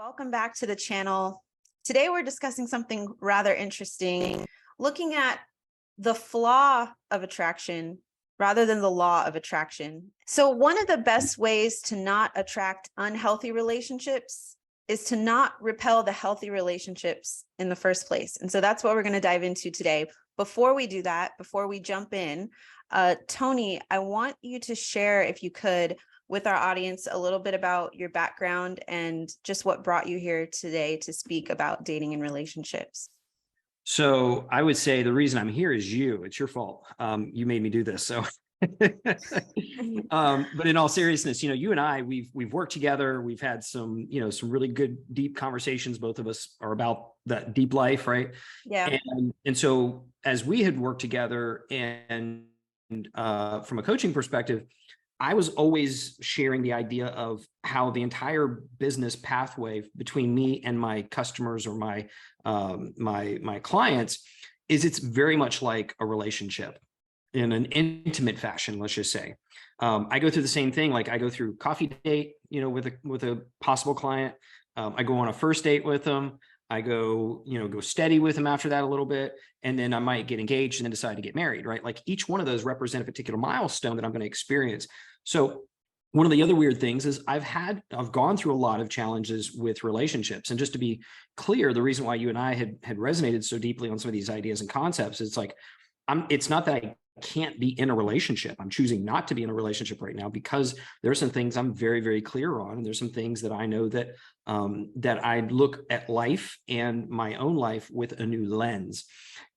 Welcome back to the channel. Today we're discussing something rather interesting, looking at the flaw of attraction rather than the law of attraction. So one of the best ways to not attract unhealthy relationships is to not repel the healthy relationships in the first place. And so that's what we're going to dive into today. Before we do that, before we jump in, Tony, I want you to share, if you could, with our audience a little bit about your background and just what brought you here today to speak about dating and relationships. So I would say the reason I'm here is you. It's your fault. You made me do this. So, but in all seriousness, you and I, we've worked together. We've had some really good, deep conversations. Both of us are about that deep life, right? Yeah. And so as we had worked together and from a coaching perspective, I was always sharing the idea of how the entire business pathway between me and my customers or my clients it's very much like a relationship in an intimate fashion. Let's just say I go through the same thing. Like I go through coffee date, with a possible client. I go on a first date with them. I go steady with them after that a little bit, and then I might get engaged and then decide to get married, right? Like each one of those represent a particular milestone that I'm going to experience. So one of the other weird things is I've gone through a lot of challenges with relationships. And just to be clear, the reason why you and I had resonated so deeply on some of these ideas and concepts, it's like, it's not that I can't be in a relationship. I'm choosing not to be in a relationship right now because there are some things I'm very, very clear on. And there's some things that I know that that I look at life and my own life with a new lens.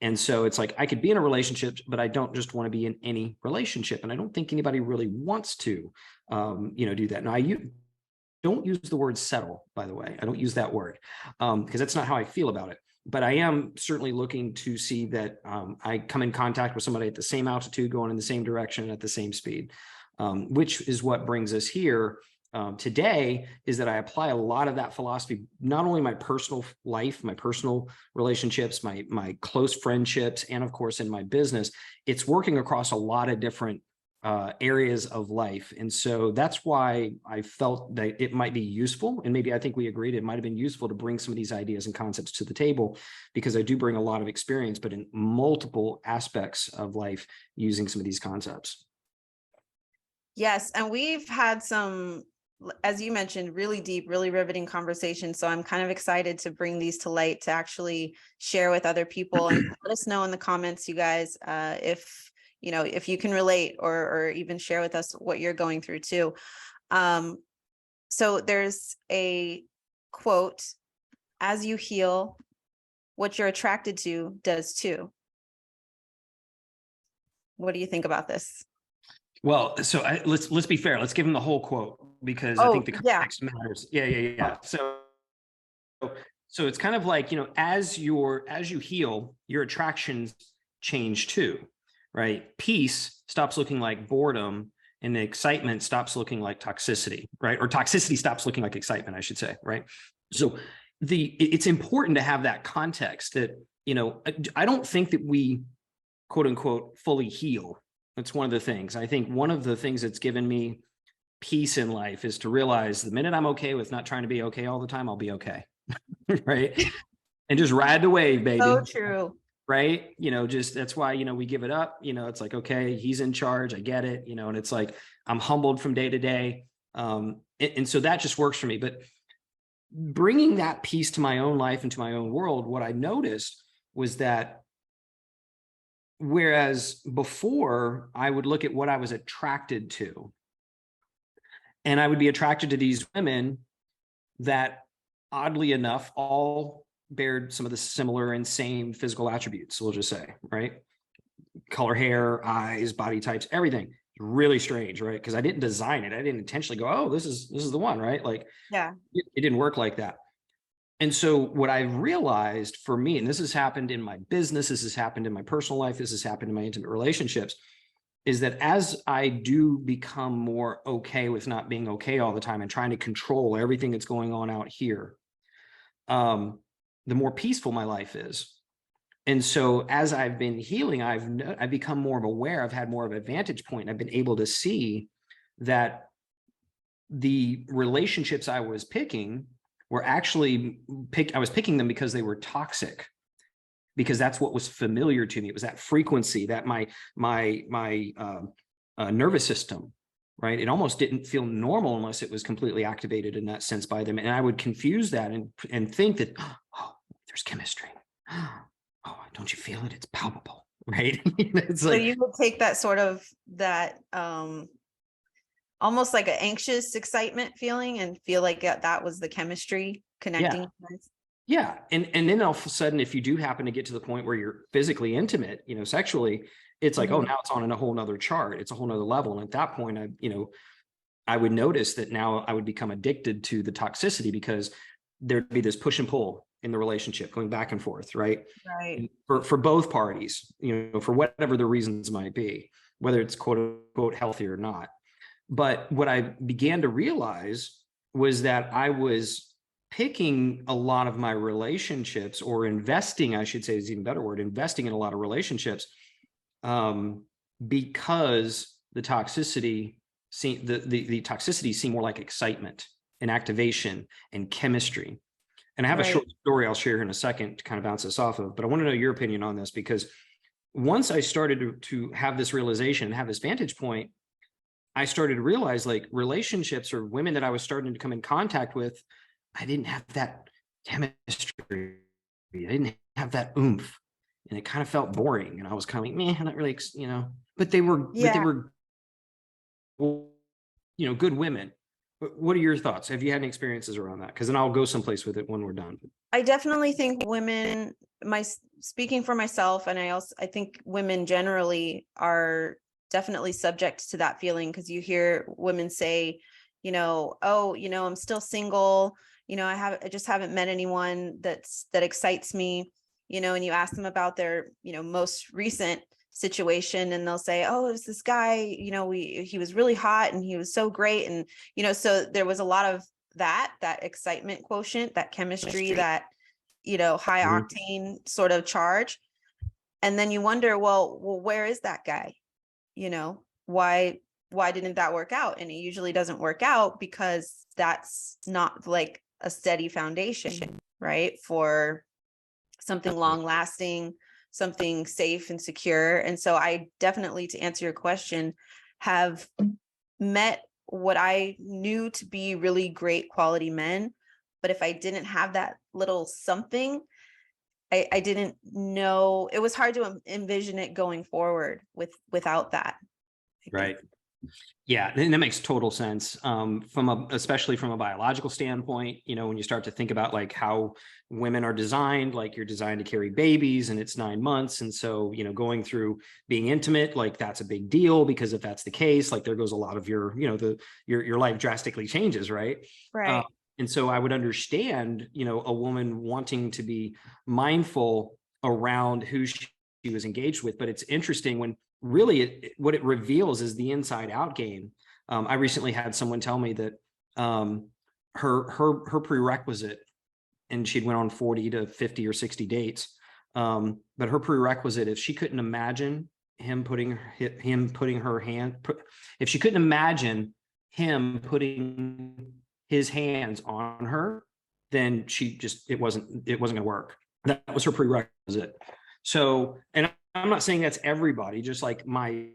And so it's like, I could be in a relationship, but I don't just want to be in any relationship. And I don't think anybody really wants to, do that. Now, don't use the word settle, by the way. I don't use that word because that's not how I feel about it. But I am certainly looking to see that I come in contact with somebody at the same altitude, going in the same direction at the same speed, which is what brings us here today, is that I apply a lot of that philosophy, not only my personal life, my personal relationships, my close friendships, and of course in my business. It's working across a lot of different areas of life. And so that's why I felt that it might be useful. And maybe I think we agreed it might have been useful to bring some of these ideas and concepts to the table, because I do bring a lot of experience, but in multiple aspects of life using some of these concepts. Yes. And we've had some, as you mentioned, really deep, really riveting conversations. So I'm kind of excited to bring these to light, to actually share with other people. And let us know in the comments, you guys, if you can relate or even share with us what you're going through too. So there's a quote: "As you heal, what you're attracted to does too." What do you think about this? Well, so let's be fair. Let's give him the whole quote, because I think the context matters. Yeah. So it's kind of like, as you heal, your attractions change too. Right? Peace stops looking like boredom, and the excitement stops looking like toxicity, right? Or toxicity stops looking like excitement, I should say, right? So it's important to have that context that, I don't think that we, quote unquote, fully heal. That's one of the things. I think one of the things that's given me peace in life is to realize the minute I'm okay with not trying to be okay all the time, I'll be okay, right? And just ride the wave, baby. So true. Right. Just that's why, we give it up. It's like, okay, he's in charge. I get it. And it's like, I'm humbled from day to day. And so that just works for me. But bringing that piece to my own life and to my own world, what I noticed was that whereas before I would look at what I was attracted to, and I would be attracted to these women that, oddly enough, all bared some of the similar and same physical attributes, we'll just say, right? Color, hair, eyes, body types, everything. Really strange, right? Because I didn't design it. I didn't intentionally go, oh, this is the one, right? Like, yeah, it didn't work like that. And so what I realized for me, and this has happened in my business, this has happened in my personal life, this has happened in my intimate relationships, is that as I do become more okay with not being okay all the time and trying to control everything that's going on out here, the more peaceful my life is. And so as I've been healing, I've become more aware. I've had more of a vantage point. I've been able to see that the relationships I was picking were actually I was picking them because they were toxic, because that's what was familiar to me. It was that frequency, that my nervous system, right? It almost didn't feel normal unless it was completely activated in that sense by them. And I would confuse that and think that, oh, there's chemistry. Oh, don't you feel it? It's palpable, right? It's So like, you would take that sort of that almost like an anxious excitement feeling and feel like that was the chemistry connecting yeah, you guys? yeah. And then all of a sudden, if you do happen to get to the point where you're physically intimate, sexually, it's like, oh, Mhm. now it's on a whole nother chart. It's a whole nother level. And at that point, I would notice that now I would become addicted to the toxicity, because there'd be this push and pull in the relationship going back and forth, right? Right. For both parties, for whatever the reasons might be, whether it's quote unquote healthy or not. But what I began to realize was that I was picking a lot of my relationships, or investing, I should say is even a better word, investing in a lot of relationships, because the toxicity the toxicity seemed more like excitement and activation and chemistry. And I have a Right. short story I'll share here in a second to kind of bounce this off of, but I want to know your opinion on this, because once I started to have this realization, have this vantage point, I started to realize, like, relationships or women that I was starting to come in contact with, I didn't have that chemistry. I didn't have that oomph. And it kind of felt boring. And I was kind of like, man, not really, but they Yeah. were, good women. What are your thoughts? Have you had any experiences around that? Because then I'll go someplace with it when we're done. I definitely think women, speaking for myself, and I think women generally are definitely subject to that feeling, because you hear women say, oh, I'm still single, I just haven't met anyone that excites me, and you ask them about their, most recent situation, and they'll say, oh, it was this guy, he was really hot and he was so great. And, so there was a lot of that excitement quotient, that chemistry, that, high Mhm. octane sort of charge. And then you wonder, well, where is that guy? Why didn't that work out? And it usually doesn't work out because that's not like a steady foundation, right? For something long lasting, something safe and secure. And so I definitely, to answer your question, have met what I knew to be really great quality men. But if I didn't have that little something, I didn't know, it was hard to envision it going forward without that, I think. Right. Yeah, and that makes total sense. Especially from a biological standpoint, when you start to think about like how women are designed, like you're designed to carry babies and it's 9 months. And so, going through being intimate, like that's a big deal, because if that's the case, like there goes a lot of your, your life drastically changes, right? Uh, Right. and so I would understand, a woman wanting to be mindful around who she was engaged with. But it's interesting when really what it reveals is the inside out game. I recently had someone tell me that her prerequisite, and she'd went on 40 to 50 or 60 dates, but her prerequisite, if she couldn't imagine if she couldn't imagine him putting his hands on her, then it wasn't going to work. That was her prerequisite. So, and I'm not saying that's everybody, just like my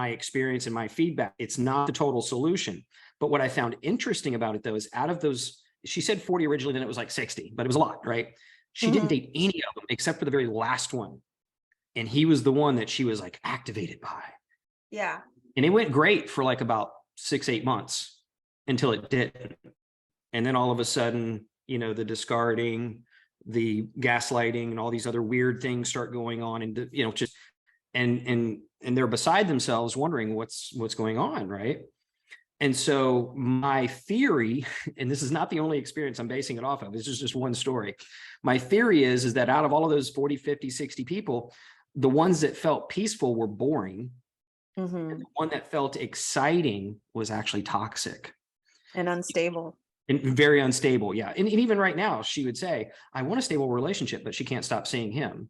experience and my feedback, it's not the total solution. But what I found interesting about it, though, is out of those, she said 40 originally, then it was like 60, but it was a lot, right? She didn't Mhm. date any of them except for the very last one. And he was the one that she was like activated by. Yeah. And it went great for like about 6-8 months until it didn't. And then all of a sudden, the discarding, the gaslighting, and all these other weird things start going on, and just and they're beside themselves wondering what's going on, right? And so my theory, and this is not the only experience I'm basing it off of, this is just one story. My theory is that out of all of those 40, 50, 60 people, the ones that felt peaceful were boring. And Hmm. the one that felt exciting was actually toxic And unstable. and very unstable. Yeah. And even right now, she would say, I want a stable relationship, but she can't stop seeing him.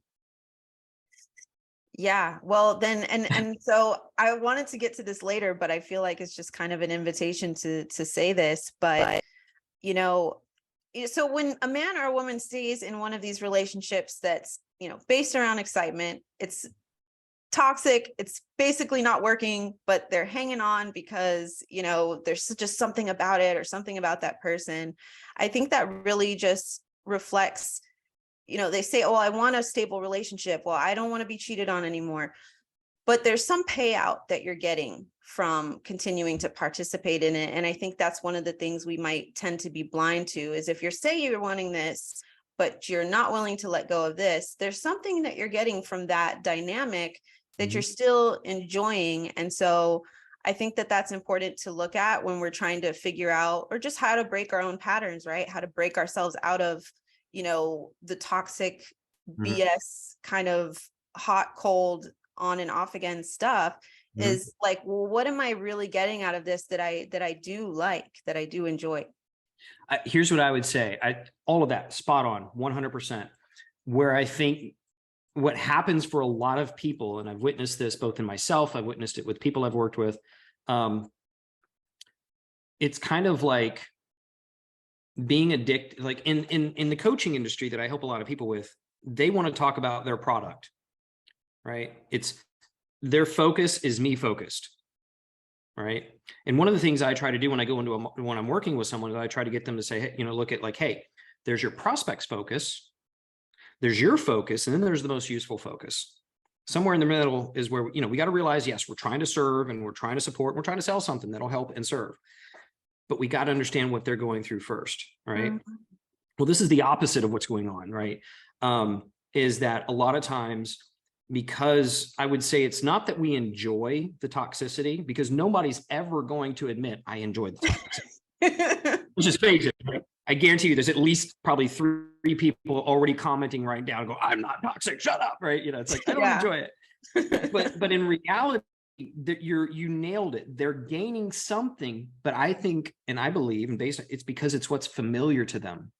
Yeah. Well, then, and so I wanted to get to this later, but I feel like it's just kind of an invitation to say this. But, you know, So when a man or a woman stays in one of these relationships that's, based around excitement, it's toxic, it's basically not working, but they're hanging on because, there's just something about it or something about that person. I think that really just reflects, they say, oh, I want a stable relationship. Well, I don't want to be cheated on anymore. But there's some payout that you're getting from continuing to participate in it. And I think that's one of the things we might tend to be blind to, is if you're saying you're wanting this, but you're not willing to let go of this, there's something that you're getting from that dynamic that you're still enjoying. And so I think that that's important to look at when we're trying to figure out, or just how to break our own patterns, right? How to break ourselves out of, the toxic BS kind of hot, cold, on and off again stuff. Is like, well, what am I really getting out of this that I do like, that I do enjoy? Here's what I would say. All of that spot on, 100%. Where I think what happens for a lot of people, and I've witnessed this both in myself, I've witnessed it with people I've worked with. It's kind of like being addicted, like in the coaching industry that I help a lot of people with, they want to talk about their product, right? It's their focus is me focused, right? And one of the things I try to do when I go into when I'm working with someone, is I try to get them to say, hey, look at like, hey, there's your prospect's focus, there's your focus, and then there's the most useful focus. Somewhere in the middle is where, we got to realize, yes, we're trying to serve and we're trying to support, and we're trying to sell something that'll help and serve. But we got to understand what they're going through first, right? Well, this is the opposite of what's going on, right? Is that a lot of times, because I would say it's not that we enjoy the toxicity, because nobody's ever going to admit I enjoy the toxicity. Let's just face it, right? I guarantee you there's at least probably 3 people already commenting right down, go, I'm not toxic, shut up, right? It's like, I don't enjoy it. But in reality, that you nailed it. They're gaining something, but I think, and I believe, and based on it's because it's what's familiar to them.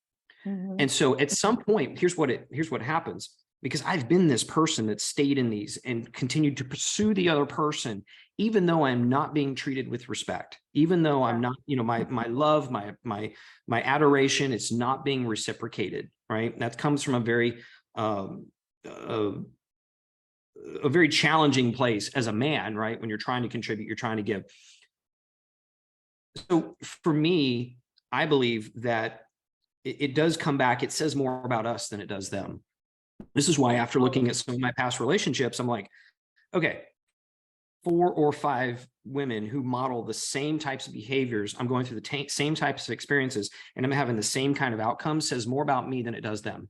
And so at some point, here's what happens, because I've been this person that stayed in these and continued to pursue the other person, even though I'm not being treated with respect, even though I'm not, my love, my adoration, it's not being reciprocated, right? That comes from a very challenging place as a man, right? When you're trying to contribute, you're trying to give. So for me, I believe that it does come back. It says more about us than it does them. This is why, after looking at some of my past relationships, I'm like, okay, 4 or 5 women who model the same types of behaviors, I'm going through the same types of experiences, and I'm having the same kind of outcomes, says more about me than it does them.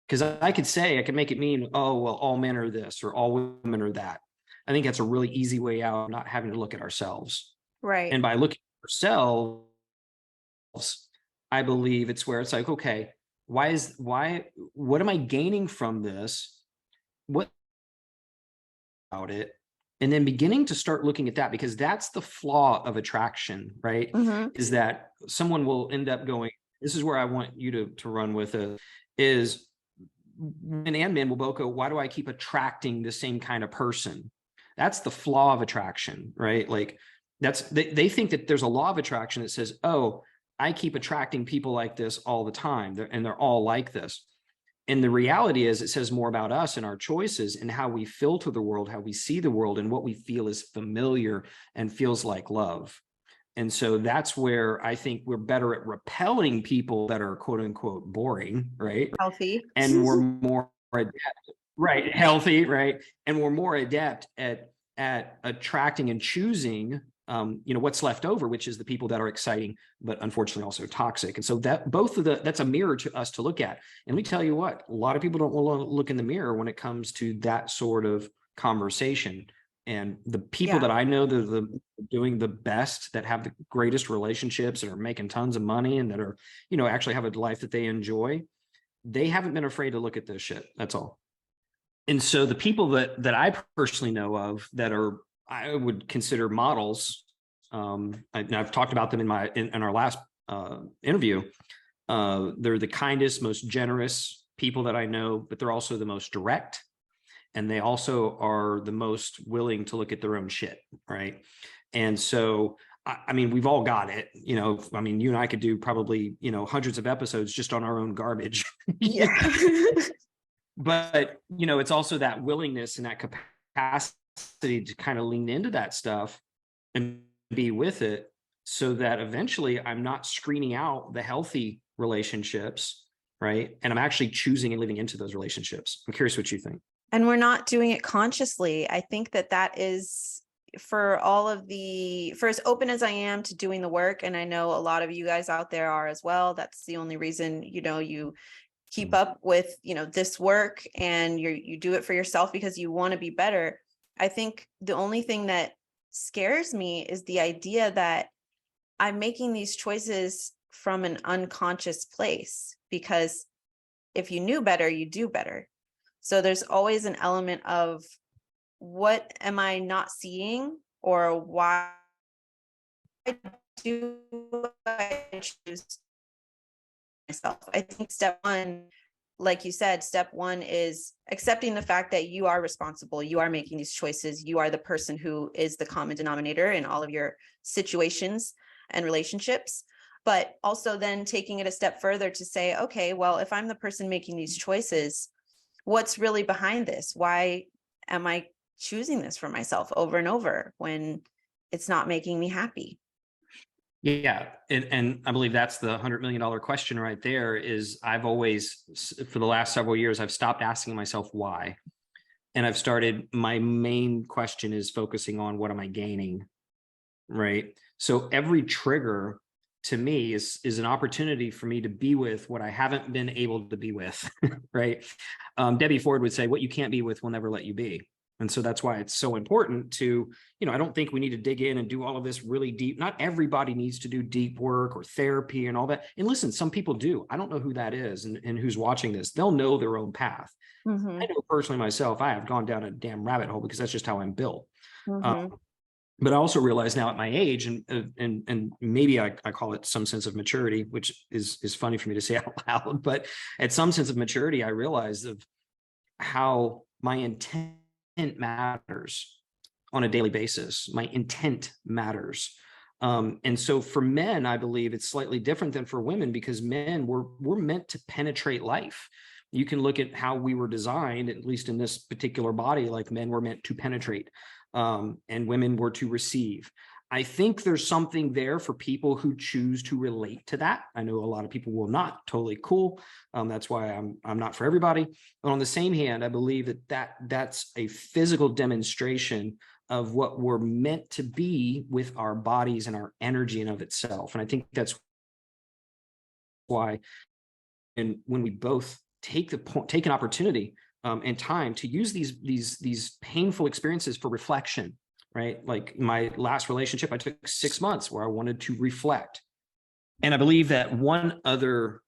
Because I could make it mean, oh, well, all men are this or all women are that. I think that's a really easy way out of not having to look at ourselves. Right. And by looking at ourselves, I believe it's where it's like, okay, what am I gaining from this? What about it? And then beginning to start looking at that, because that's the flaw of attraction, right? Is that someone will end up going, this is where I want you to run with it, is women and men will both go, why do I keep attracting the same kind of person? That's the flaw of attraction, right? Like they think that there's a law of attraction that says, oh, I keep attracting people like this all the time, and they're all like this. And the reality is, it says more about us and our choices and how we filter the world, how we see the world, and what we feel is familiar and feels like love. And so that's where I think we're better at repelling people that are quote unquote boring, right? Healthy. And we're more adept, right? Healthy, right? And we're more adept at attracting and choosing what's left over, which is the people that are exciting, but unfortunately also toxic. And so that's a mirror to us to look at. And let me tell you what, a lot of people don't want to look in the mirror when it comes to that sort of conversation. And the people that I know that are doing the best, that have the greatest relationships, and are making tons of money, and that are, actually have a life that they enjoy, they haven't been afraid to look at this shit. That's all. And so the people that I personally know of that I would consider models, I've talked about them in our last interview. They're the kindest, most generous people that I know, but they're also the most direct. And they also are the most willing to look at their own shit, right? And so I mean, we've all got it, I mean, you and I could do probably, hundreds of episodes just on our own garbage. Yeah. But, it's also that willingness and that capacity to kind of lean into that stuff and be with it, so that eventually I'm not screening out the healthy relationships, right? And I'm actually choosing and living into those relationships. I'm curious what you think. And we're not doing it consciously. I think that is for as open as I am to doing the work. And I know a lot of you guys out there are as well. That's the only reason, you keep up with, this work, and you do it for yourself because you want to be better. I think the only thing that scares me is the idea that I'm making these choices from an unconscious place, because if you knew better, you do better. So there's always an element of, what am I not seeing, or why do I choose myself? I think step one, like you said, step one is accepting the fact that you are responsible. You are making these choices. You are the person who is the common denominator in all of your situations and relationships. But also then taking it a step further to say, okay, well, if I'm the person making these choices, what's really behind this? Why am I choosing this for myself over and over when it's not making me happy? Yeah. And I believe that's the $100 million question right there. Is I've always, for the last several years, I've stopped asking myself why. And I've started, my main question is focusing on, what am I gaining? Right. So every trigger to me is an opportunity for me to be with what I haven't been able to be with. Right. Debbie Ford would say, what you can't be with will never let you be. And so that's why it's so important to, I don't think we need to dig in and do all of this really deep. Not everybody needs to do deep work or therapy and all that. And listen, some people do. I don't know who that is and who's watching this. They'll know their own path. Mm-hmm. I know personally myself, I have gone down a damn rabbit hole because that's just how I'm built. Mm-hmm. But I also realize now at my age, and maybe I call it some sense of maturity, which is funny for me to say out loud, but at some sense of maturity, I realized of how my intent matters on a daily basis. My intent matters. And so for men, I believe it's slightly different than for women, because men, we're meant to penetrate life. You can look at how we were designed, at least in this particular body, like men were meant to penetrate. And women were to receive. I think there's something there for people who choose to relate to that. I know a lot of people will not. Totally cool. That's why I'm not for everybody. But on the same hand, I believe that's a physical demonstration of what we're meant to be with our bodies and our energy in of itself. And I think that's why, and when we both take an opportunity and time to use these painful experiences for reflection, right? Like my last relationship, I took 6 months where I wanted to reflect. And I believe that one other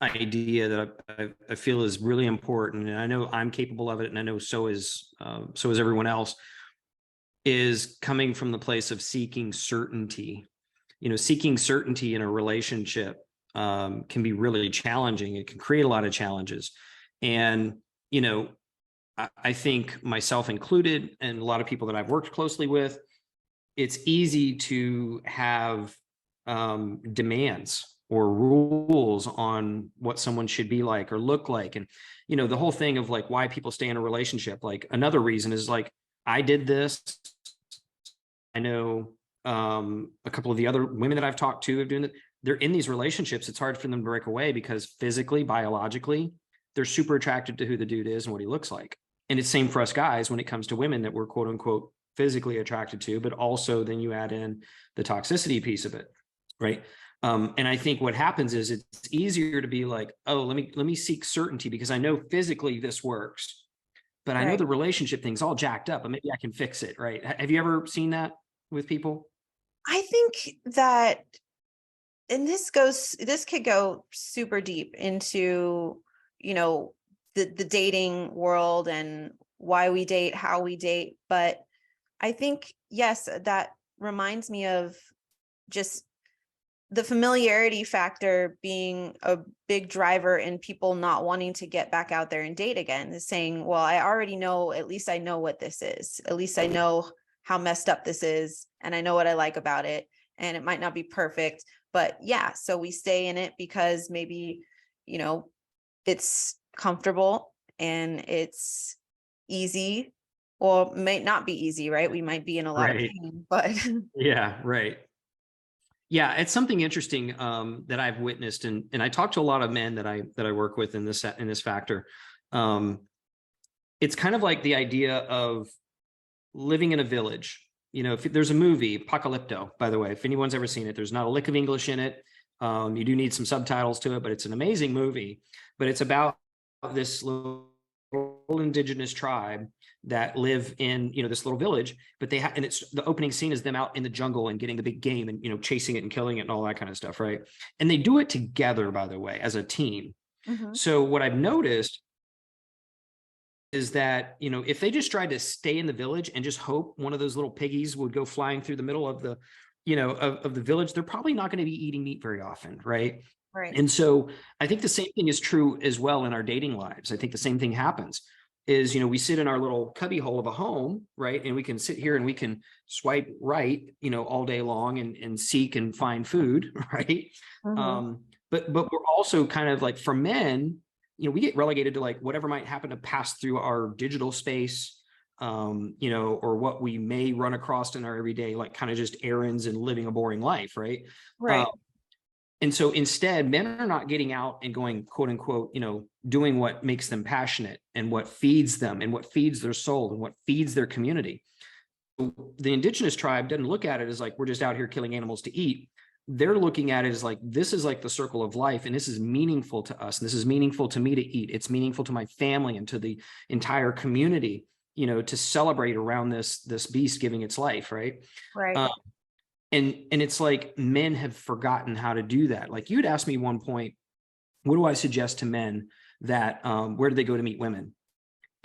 idea that I feel is really important, and I know I'm capable of it, and I know so is everyone else, is coming from the place of seeking certainty. Seeking certainty in a relationship can be really challenging. It can create a lot of challenges. And I think myself included, and a lot of people that I've worked closely with, it's easy to have demands or rules on what someone should be like or look like. And, the whole thing of like why people stay in a relationship, like another reason is like, I did this. I know a couple of the other women that I've talked to have doing it. They're in these relationships. It's hard for them to break away because physically, biologically, they're super attracted to who the dude is and what he looks like. And it's same for us guys when it comes to women that we're quote unquote physically attracted to, but also then you add in the toxicity piece of it, right? And I think what happens is it's easier to be like, oh, let me seek certainty because I know physically this works, but I know the relationship thing's all jacked up, but maybe I can fix it, right? Have you ever seen that with people? I think that, and this could go super deep into, the dating world and why we date, how we date. But I think, yes, that reminds me of just the familiarity factor being a big driver in people not wanting to get back out there and date again, is saying, well, I already know, at least I know what this is. At least I know how messed up this is. And I know what I like about it. and it might not be perfect, but yeah, so we stay in it because maybe, it's comfortable and it's easy, or might not be easy, right? We might be in a lot of Right. pain, but Yeah. Right. Yeah, it's something interesting that I've witnessed, and I talk to a lot of men that I work with in this factor. Um, it's kind of like the idea of living in a village. If there's a movie, Apocalypto, by the way, if anyone's ever seen it, there's not a lick of English in it. You do need some subtitles to it, but it's an amazing movie. But it's about this little indigenous tribe that live in this little village, but they have, and it's the opening scene is them out in the jungle and getting the big game and chasing it and killing it and all that kind of stuff, right? And they do it together, by the way, as a team. Mhm. So what I've noticed is that if they just tried to stay in the village and just hope one of those little piggies would go flying through the middle of the of the village, they're probably not going to be eating meat very often, right? Right. And so I think the same thing is true as well in our dating lives. I think the same thing happens is, we sit in our little cubby hole of a home, right? And we can sit here and we can swipe right, all day long and seek and find food, right? Mhm. But we're also kind of like, for men, we get relegated to like whatever might happen to pass through our digital space, or what we may run across in our everyday, like kind of just errands and living a boring life, right? Um, Right. and so instead, men are not getting out and going, quote unquote, doing what makes them passionate and what feeds them and what feeds their soul and what feeds their community. The indigenous tribe doesn't look at it as like, we're just out here killing animals to eat. They're looking at it as like, this is like the circle of life, and this is meaningful to us. And this is meaningful to me to eat. It's meaningful to my family and to the entire community, to celebrate around this beast giving its life. Right. Right. Um, and it's like men have forgotten how to do that. Like you'd asked me one point, what do I suggest to men that where do they go to meet women?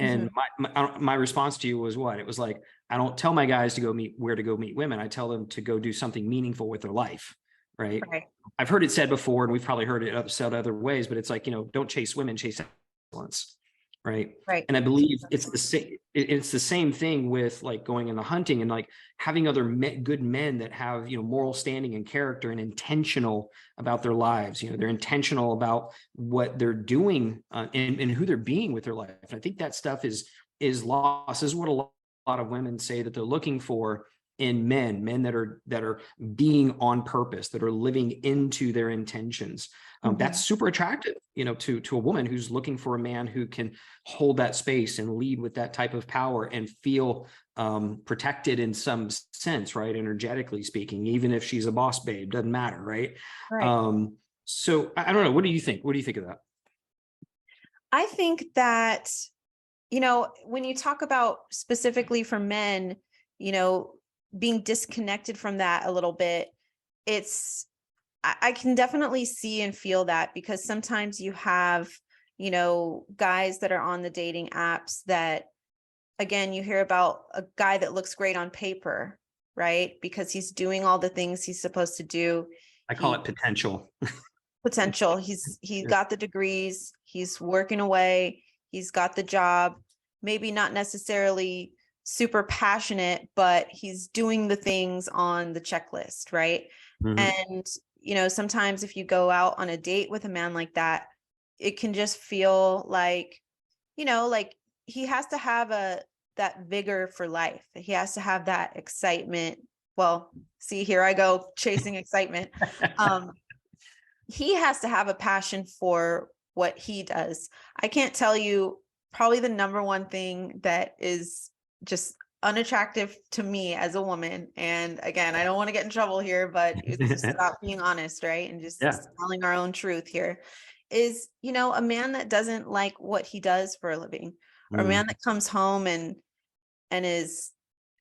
Mhm. And my response to you was what? It was like, I don't tell my guys to go meet where to go meet women. I tell them to go do something meaningful with their life. Right. Right. I've heard it said before, and we've probably heard it said other ways, but it's like, don't chase women, chase excellence. Right. Right. And I believe it's the same thing with like going into hunting and like having other good men that have, moral standing and character and intentional about their lives. They're intentional about what they're doing and who they're being with their life. And I think that stuff is lost. This is what a lot of women say that they're looking for in men that are being on purpose, that are living into their intentions. Mhm. That's super attractive, to a woman who's looking for a man who can hold that space and lead with that type of power and feel protected in some sense, right? Energetically speaking, even if she's a boss babe, doesn't matter, right? Right. So I don't know. What do you think? What do you think of that? I think that, when you talk about specifically for men, being disconnected from that a little bit, I can definitely see and feel that, because sometimes you have, guys that are on the dating apps that, again, you hear about a guy that looks great on paper, right? Because he's doing all the things he's supposed to do. I call He it potential. potential. He got the degrees, he's working away, he's got the job, maybe not necessarily super passionate, but he's doing the things on the checklist, right? Mhm. And sometimes if you go out on a date with a man like that, it can just feel like, like he has to have that vigor for life. He has to have that excitement. Well, see, here I go chasing excitement. Um, he has to have a passion for what he does. I can't tell you, probably the number one thing that is just unattractive to me as a woman. And again, I don't want to get in trouble here, but it's just about being honest, right? And Yeah. just telling our own truth here is, a man that doesn't like what he does for a living, or a man Mm. that comes home and is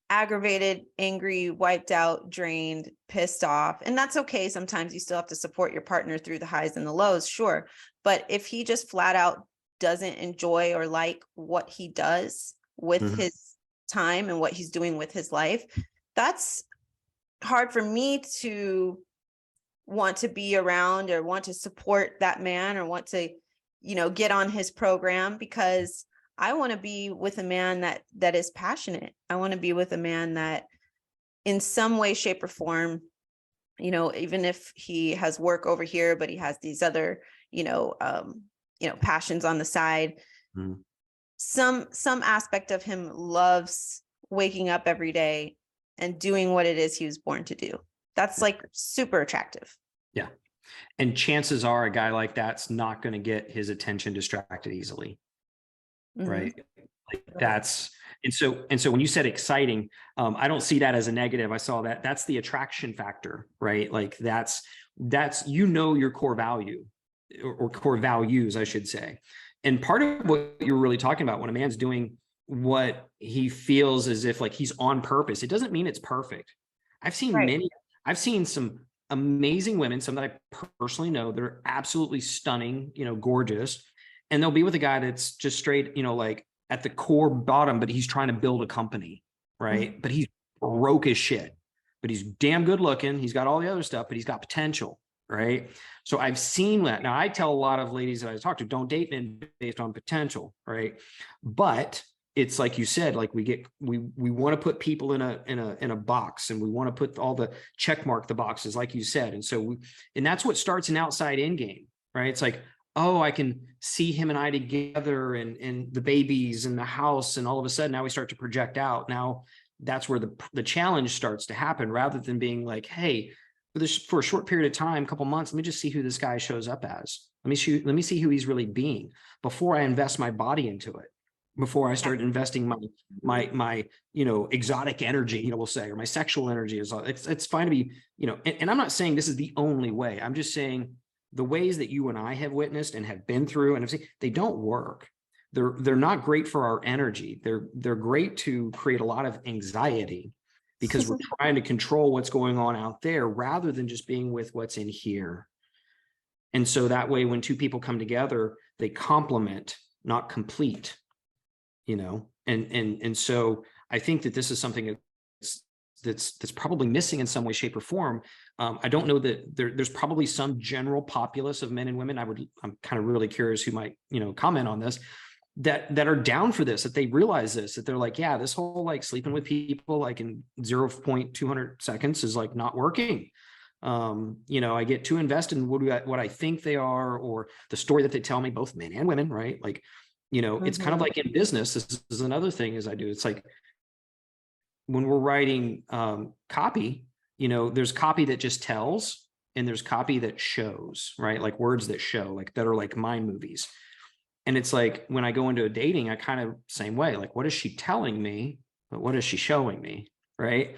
aggravated, angry, wiped out, drained, pissed off. And that's okay. Sometimes you still have to support your partner through the highs and the lows, sure. But if he just flat out doesn't enjoy or like what he does with Mhm. his time and what he's doing with his life, that's hard for me to want to be around or want to support that man or want to, get on his program, because I want to be with a man that is passionate. I want to be with a man that in some way, shape, or form even if he has work over here, but he has these other, passions on the side. Mm. Some aspect of him loves waking up every day and doing what it is he was born to do. That's like super attractive. Yeah. And chances are a guy like that's not going to get his attention distracted easily. Mhm. Right. Like that's, and so when you said exciting, I don't see that as a negative. I saw that's the attraction factor, right? Like that's, your core value or core values, I should say. And part of what you're really talking about when a man's doing what he feels as if like he's on purpose, it doesn't mean it's perfect. I've seen some amazing women, some that I personally know that are absolutely stunning, gorgeous. And they'll be with a guy that's just straight, like at the core bottom, but he's trying to build a company, right? Mhm. But he's broke as shit, but he's damn good looking. He's got all the other stuff, but he's got potential, right? So I've seen that. Now I tell a lot of ladies that I talk to, don't date men based on potential, right? But it's like you said, like we want to put people in a box, and we want to put all the check mark the boxes, like you said. And so and that's what starts an outside in game, right? It's like, oh, I can see him and I together, and the babies and the house, and all of a sudden now we start to project out. Now that's where the challenge starts to happen, rather than being like, hey, for a short period of time, a couple months, let me just see who this guy shows up as. Let me see who he's really being before I invest my body into it, before I start investing my exotic energy, we'll say, or my sexual energy. It's fine to be, and I'm not saying this is the only way. I'm just saying the ways that you and I have witnessed and have been through and have seen, they don't work. They're not great for our energy. They're great to create a lot of anxiety, because we're trying to control what's going on out there rather than just being with what's in here. And so that way, when two people come together, they complement, not complete, and so I think that this is something that's probably missing in some way, shape, or form. I don't know that there's probably some general populace of men and women. I'm kind of really curious who might, comment on this, that are down for this, that they realize this, that they're like, yeah, this whole like sleeping with people like in 0.200 seconds is like not working. I get too invested in what I think they are, or the story that they tell me, both men and women, right? Like, it's kind of like in business. This is another thing as I do. It's like when we're writing copy, there's copy that just tells, and there's copy that shows, right? Like words that show, like that are like mind movies. And it's like when I go into a dating, I kind of same way, like, what is she telling me? But what is she showing me? Right.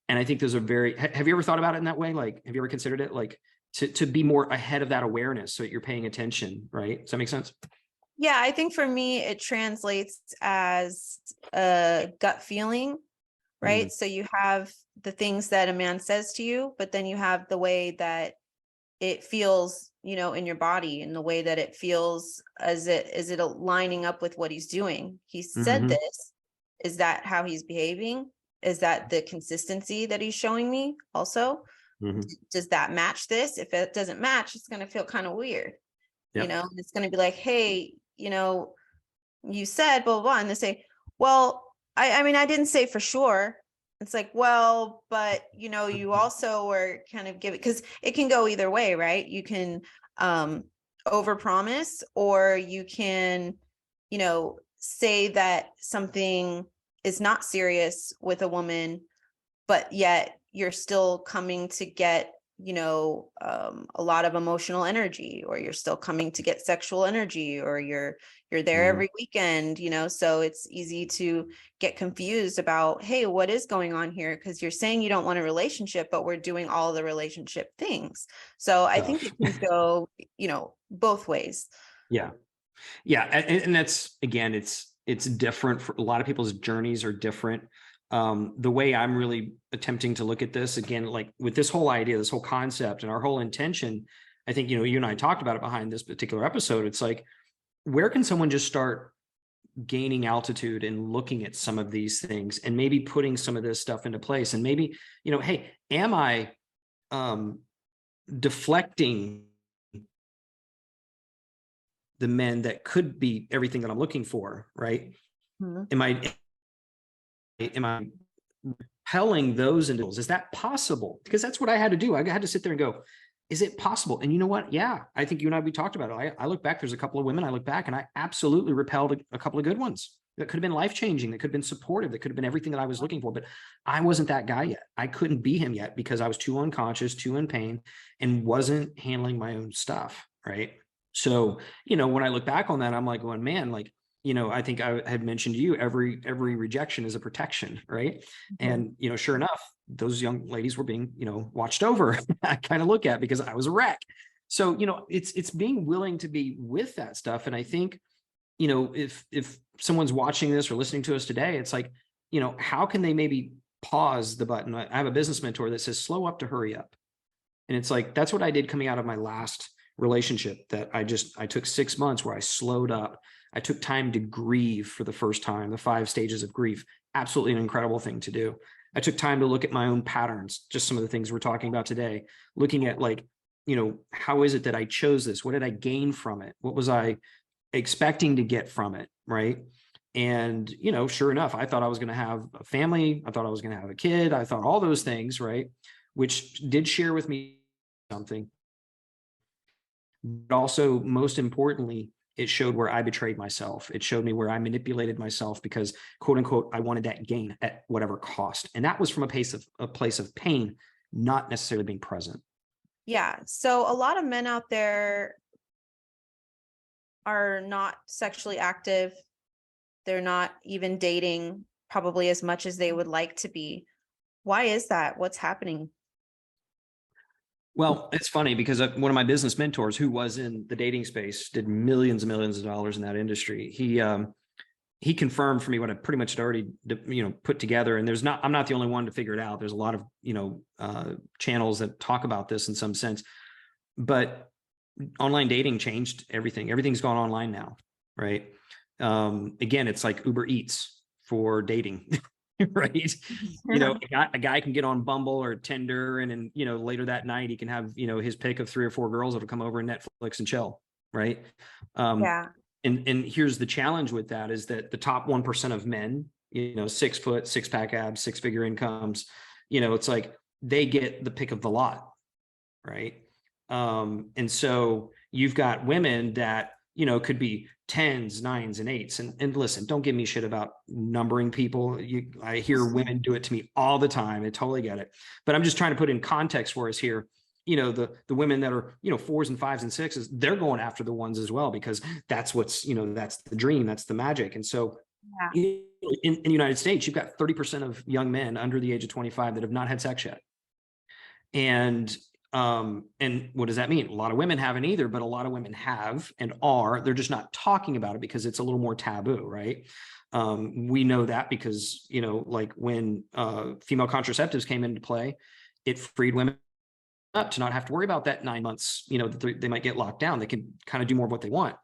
And I think those are have you ever thought about it in that way? Like, have you ever considered it like to be more ahead of that awareness so that you're paying attention? Right. Does that make sense? Yeah, I think for me, it translates as a gut feeling, right? So you have the things that a man says to you, but then you have the way that it feels, in your body, and the way that it feels is it lining up with what he's doing? He said this. Is that how he's behaving? Is that the consistency that he's showing me also? Does that match this? If it doesn't match, it's going to feel kind of weird. Yep. It's going to be like, hey, you said blah, blah, blah. And they say, well, I mean, I didn't say for sure. It's like, well, but, you also were kind of giving, because it can go either way, right? You can overpromise, or you can, say that something is not serious with a woman, but yet you're still coming to get a lot of emotional energy, or you're still coming to get sexual energy, or you're there every weekend, so it's easy to get confused about, hey, what is going on here? Because you're saying you don't want a relationship, but we're doing all the relationship things. So I think it can go both ways. Yeah. And that's, again, it's different for a lot of people's journeys are different. The way I'm really attempting to look at this, again, like with this whole idea, this whole concept, and our whole intention, I think, you and I talked about it behind this particular episode. It's like, where can someone just start gaining altitude and looking at some of these things, and maybe putting some of this stuff into place? And maybe, hey, am I deflecting the men that could be everything that I'm looking for, right? Am I compelling those individuals. Is that possible? Because that's what I had to do. I had to sit there and go, is it possible? And you know what? Yeah, I think you and we talked about it. I look back, there's a couple of women I look back and I absolutely repelled a couple of good ones that could have been life-changing, that could have been supportive, that could have been everything that I was looking for. But I wasn't that guy yet. I couldn't be him yet because I was too unconscious, too in pain, and wasn't handling my own stuff. Right. So, when I look back on that, I'm like going, man, like, I think I had mentioned to you, every rejection is a protection, right? And, sure enough, those young ladies were being, watched over. I kind of look at because I was a wreck. So, it's being willing to be with that stuff. And I think, if someone's watching this or listening to us today, it's like, how can they maybe pause the button? I have a business mentor that says, slow up to hurry up. And it's like, that's what I did coming out of my last relationship, that I took 6 months where I slowed up. I took time to grieve for the first time, the 5 stages of grief. Absolutely an incredible thing to do. I took time to look at my own patterns, just some of the things we're talking about today, looking at like, how is it that I chose this? What did I gain from it? What was I expecting to get from it? Right. And, sure enough, I thought I was going to have a family. I thought I was going to have a kid. I thought all those things, right, which did share with me something. But also, most importantly, it showed where I betrayed myself. It showed me where I manipulated myself because, quote unquote, I wanted that gain at whatever cost. And that was from a place of pain, not necessarily being present. Yeah. So a lot of men out there are not sexually active. They're not even dating probably as much as they would like to be. Why is that? What's happening? Well, it's funny because one of my business mentors, who was in the dating space, did millions and millions of dollars in that industry. He confirmed for me what I pretty much had already, put together. And I'm not the only one to figure it out. There's a lot of, channels that talk about this in some sense, but online dating changed everything. Everything's gone online now. Right. Again, it's like Uber Eats for dating. Right. A guy can get on Bumble or Tinder, and later that night he can have, his pick of 3 or 4 girls that'll come over and Netflix and chill. Right. Yeah. And here's the challenge with that is that the top 1% of men, 6 foot, 6-pack abs, 6-figure incomes, it's like they get the pick of the lot. Right. And so you've got women that, could be 10s, 9s, and 8s. And listen, don't give me shit about numbering people. I hear women do it to me all the time. I totally get it. But I'm just trying to put in context for us here. The women that are, 4s and 5s and 6s, they're going after the ones as well, because that's what's, that's the dream, that's the magic. And so in the United States, you've got 30% of young men under the age of 25 that have not had sex yet. And what does that mean? A lot of women haven't either, but a lot of women have and they're just not talking about it because it's a little more taboo, right? We know that because, like when female contraceptives came into play, it freed women up to not have to worry about that 9 months, that they might get locked down. They can kind of do more of what they want.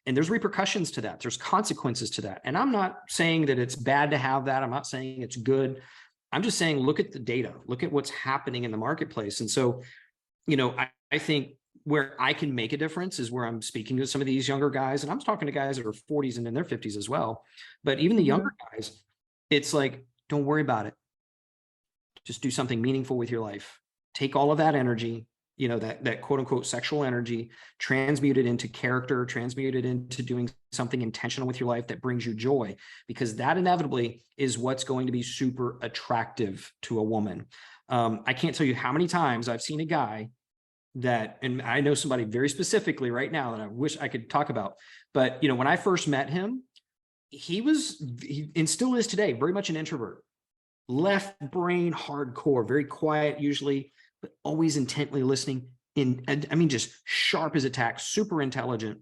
And there's repercussions to that. There's consequences to that. And I'm not saying that it's bad to have that. I'm not saying it's good. I'm just saying, look at the data, look at what's happening in the marketplace. And so, I think where I can make a difference is where I'm speaking to some of these younger guys, and I'm talking to guys that are 40s and in their 50s as well. But even the younger guys, it's like, don't worry about it. Just do something meaningful with your life. Take all of that energy, that quote unquote sexual energy, transmute it into character, transmute it into doing something intentional with your life that brings you joy, because that inevitably is what's going to be super attractive to a woman. I can't tell you how many times I've seen a guy that, and I know somebody very specifically right now that I wish I could talk about, but when I first met him, he and still is today, very much an introvert, left brain hardcore, very quiet usually, but always intently listening just sharp as a tack, super intelligent.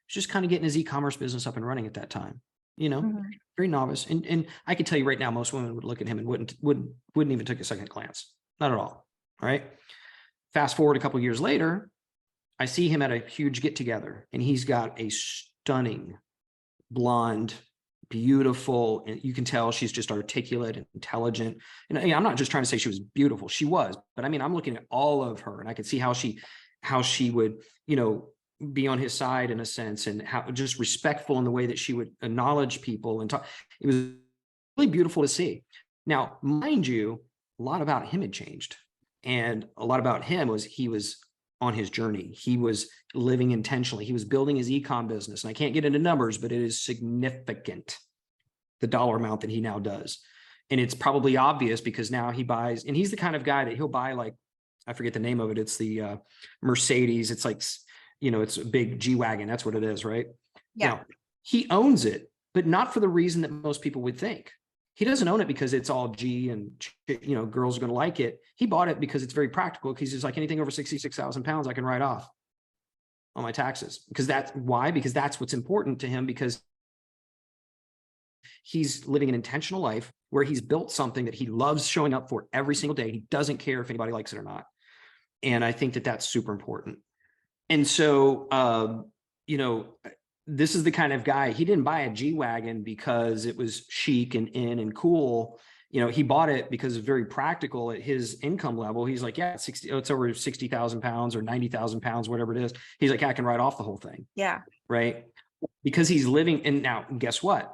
Just kind of getting his e-commerce business up and running at that time, very novice. And I could tell you right now, most women would look at him and wouldn't even take a second glance. Not at all. All right. Fast forward a couple of years later, I see him at a huge get together, and he's got a stunning blonde, beautiful, and you can tell she's just articulate and intelligent. And I'm not just trying to say she was beautiful. She was, but I'm looking at all of her, and I could see how she would, be on his side in a sense, and how just respectful in the way that she would acknowledge people and talk. It was really beautiful to see. Now, mind you, a lot about him had changed. And a lot about him was he was on his journey. He was living intentionally. He was building his e-com business. And I can't get into numbers, but it is significant, the dollar amount that he now does. And it's probably obvious because now he buys, and he's the kind of guy that he'll buy, like, I forget the name of it. It's the Mercedes. It's like, it's a big G-Wagon. That's what it is, right? Yeah. Now, he owns it, but not for the reason that most people would think. He doesn't own it because it's all G and, girls are going to like it. He bought it because it's very practical, because he's like, anything over 66,000 pounds, I can write off on my taxes. Because that's why, because that's what's important to him, because he's living an intentional life where he's built something that he loves showing up for every single day. He doesn't care if anybody likes it or not. And I think that that's super important. And so, this is the kind of guy, he didn't buy a G-Wagon because it was chic and in and cool. He bought it because it's very practical at his income level. He's like, yeah, it's over 60,000 pounds or 90,000 pounds, whatever it is. He's like, I can write off the whole thing. Yeah. Right. Because he's living. And now guess what?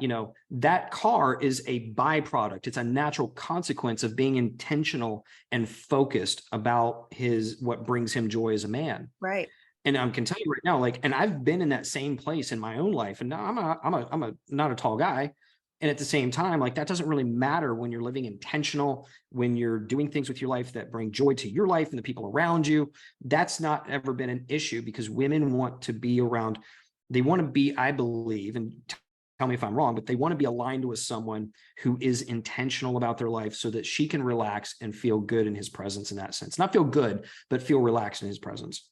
That car is a byproduct. It's a natural consequence of being intentional and focused about what brings him joy as a man. Right. And I can tell you right now, and I've been in that same place in my own life. And now I'm not a tall guy. And at the same time, that doesn't really matter when you're living intentional, when you're doing things with your life that bring joy to your life and the people around you. That's not ever been an issue, because women want to be around, they want to be, I believe, and tell me if I'm wrong, but they want to be aligned with someone who is intentional about their life so that she can relax and feel good in his presence in that sense. Not feel good, but feel relaxed in his presence.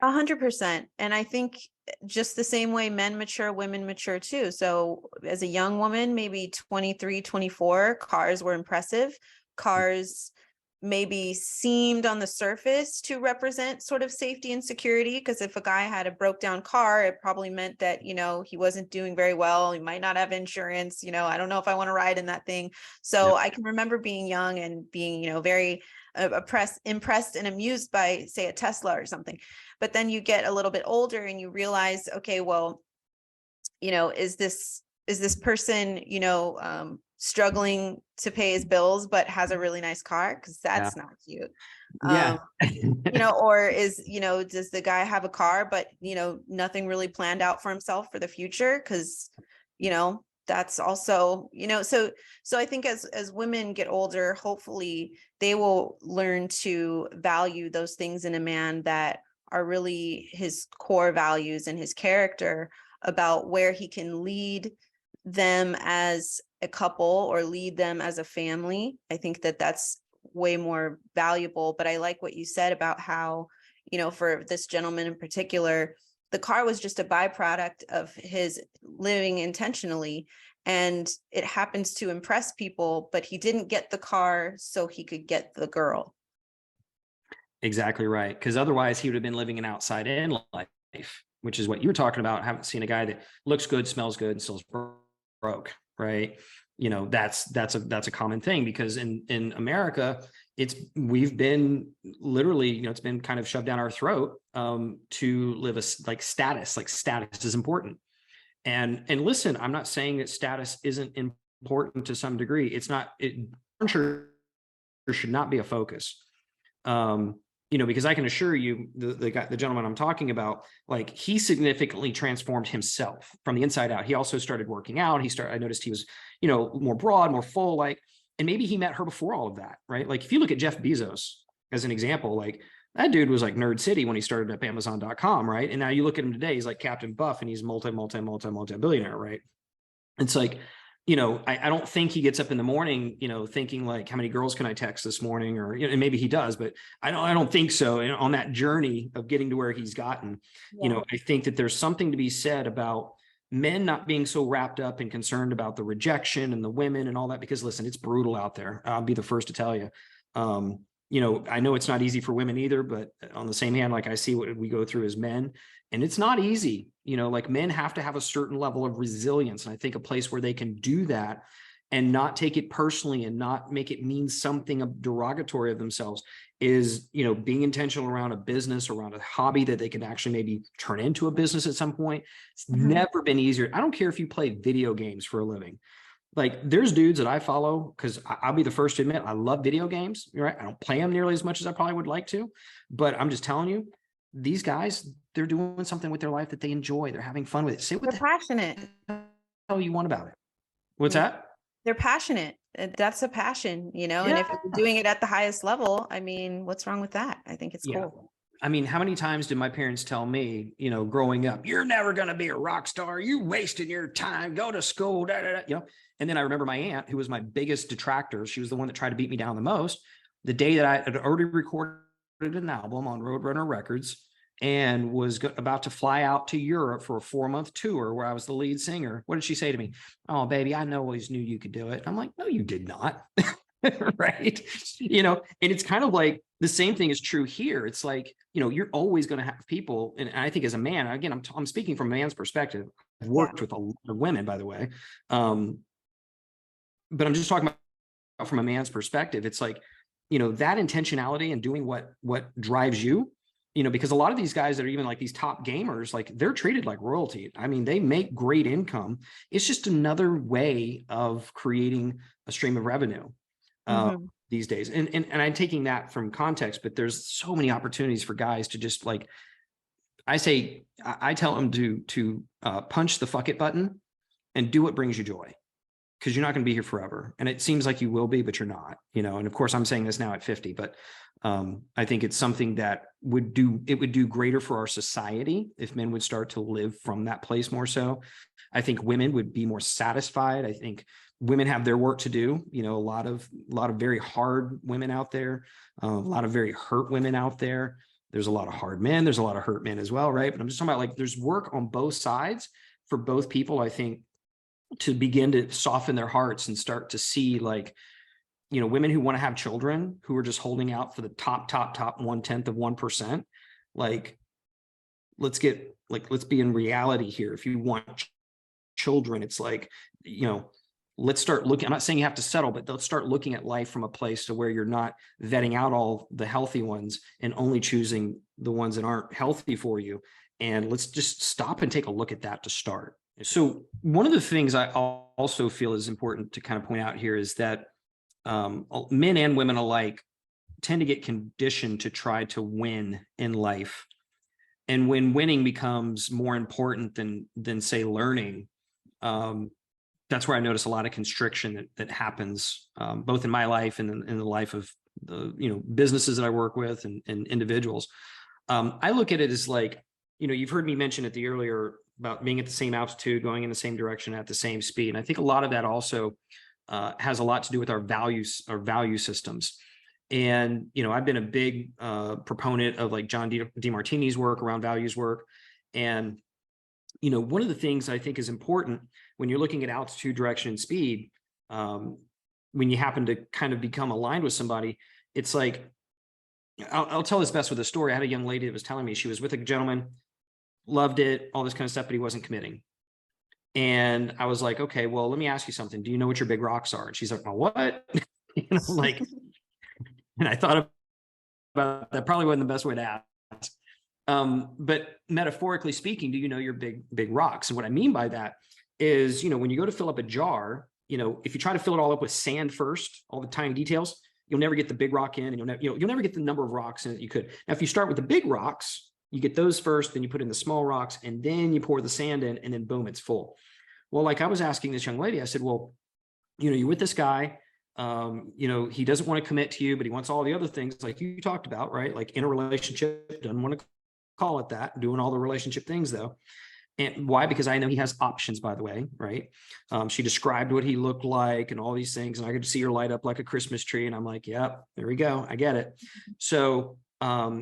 100%. And I think just the same way men mature, women mature too. So as a young woman, maybe 23, 24, cars were impressive. Cars maybe seemed on the surface to represent sort of safety and security, because if a guy had a broke down car, it probably meant that, he wasn't doing very well. He might not have insurance. I don't know if I want to ride in that thing. So I can remember being young and being, very impressed and amused by, say, a Tesla or something. But then you get a little bit older and you realize, okay, well, is this person, struggling to pay his bills, but has a really nice car? Because that's not cute. Yeah. Or does the guy have a car, but, nothing really planned out for himself for the future? Because, that's also, so I think as women get older, hopefully they will learn to value those things in a man that are really his core values and his character, about where he can lead them as a couple or lead them as a family. I think that that's way more valuable. But I like what you said about how, for this gentleman in particular, the car was just a byproduct of his living intentionally, and it happens to impress people, but he didn't get the car so he could get the girl. Exactly right. Because otherwise he would have been living an outside in life, which is what you were talking about. I haven't seen a guy that looks good, smells good, and still's broke, right? That's a common thing, because in America, we've been literally, it's been kind of shoved down our throat to live status is important. And listen, I'm not saying that status isn't important to some degree. It's not, should not be a focus. Because I can assure you, the gentleman I'm talking about, he significantly transformed himself from the inside out. He also started working out. I noticed he was, more broad, more full, and maybe he met her before all of that, right? If you look at Jeff Bezos as an example, that dude was Nerd City when he started up Amazon.com, right? And now you look at him today, he's like Captain Buff, and he's multi-billionaire, right? It's I don't think he gets up in the morning, thinking how many girls can I text this morning, or, and maybe he does, but I don't think so. And on that journey of getting to where he's gotten, I think that there's something to be said about men not being so wrapped up and concerned about the rejection and the women and all that, because listen, it's brutal out there. I'll be the first to tell you. I know it's not easy for women either, but on the same hand, I see what we go through as men, and it's not easy. Men have to have a certain level of resilience. And I think a place where they can do that and not take it personally and not make it mean something derogatory of themselves is, being intentional around a business, around a hobby that they can actually maybe turn into a business at some point. It's never been easier. I don't care if you play video games for a living. Like there's dudes that I follow because I'll be the first to admit I love video games. Right. I don't play them nearly as much as I probably would like to, but I'm just telling you, these guys, they're doing something with their life that they enjoy. They're having fun with it. Say what They're the passionate. hell you want about it. What's Yeah. that? They're passionate. That's a passion, and if Yeah. you're doing it at the highest level, I mean, what's wrong with that? I think it's Yeah. cool. I mean, how many times did my parents tell me, growing up, you're never going to be a rock star. You wasted your time. Go to school. Da, da, da, And then I remember my aunt, who was my biggest detractor. She was the one that tried to beat me down the most. The day that I had already recorded an album on Roadrunner Records and was about to fly out to Europe for a 4-month tour where I was the lead singer. What did she say to me? Oh, baby, I always knew you could do it. I'm like, no, you did not. Right. And it's kind of like the same thing is true here. It's like, you're always going to have people. And I think as a man, again, I'm speaking from a man's perspective. I've worked with a lot of women, by the way. But I'm just talking about from a man's perspective. It's like, that intentionality and doing what drives you, because a lot of these guys that are even like these top gamers, like they're treated like royalty. I mean, they make great income. It's just another way of creating a stream of revenue. These days. And I'm taking that from context, but there's so many opportunities for guys to just like, I tell them to punch the fuck it button and do what brings you joy. Because you're not going to be here forever. And it seems like you will be, but you're not, and of course I'm saying this now at 50, but I think it's something that would do greater for our society if men would start to live from that place more so. I think women would be more satisfied. I think women have their work to do. A lot of very hard women out there, a lot of very hurt women out there. There's a lot of hard men. There's a lot of hurt men as well, right? But I'm just talking about like there's work on both sides for both people, I think, to begin to soften their hearts and start to see like, women who want to have children who are just holding out for the top 1/10 of 1%. Like, let's be in reality here. If you want children, it's like, let's start looking. I'm not saying you have to settle, but let's start looking at life from a place to where you're not vetting out all the healthy ones and only choosing the ones that aren't healthy for you. And let's just stop and take a look at that to start. So one of the things I also feel is important to kind of point out here is that men and women alike tend to get conditioned to try to win in life. And when winning becomes more important than say learning, that's where I notice a lot of constriction that happens both in my life and in the life of the businesses that I work with and individuals. I look at it as like, you've heard me mention it earlier about being at the same altitude, going in the same direction at the same speed. And I think a lot of that also has a lot to do with our values, our value systems. And, I've been a big proponent of like John DeMartini's work around values work. And, one of the things I think is important when you're looking at altitude, direction, and speed, when you happen to kind of become aligned with somebody, it's like, I'll tell this best with a story. I had a young lady that was telling me she was with a gentleman, loved it, all this kind of stuff, but he wasn't committing. And I was like, okay, well, let me ask you something. Do you know what your big rocks are? And she's like, oh, what? Like, and I thought about that probably wasn't the best way to ask. But metaphorically speaking, do you know your big rocks? And what I mean by that is, when you go to fill up a jar, if you try to fill it all up with sand first, all the tiny details, you'll never get the big rock in, and you'll never get the number of rocks in that you could. Now, if you start with the big rocks, you get those first, then you put in the small rocks, and then you pour the sand in, and then boom, it's full. Well, like I was asking this young lady, I said, well, you're with this guy, he doesn't want to commit to you, but he wants all the other things like you talked about, right? Like in a relationship, doesn't want to call it that, doing all the relationship things though. And why? Because I know he has options, by the way, right? She described what he looked like and all these things, and I could see her light up like a Christmas tree. And I'm like, yep, there we go. I get it. So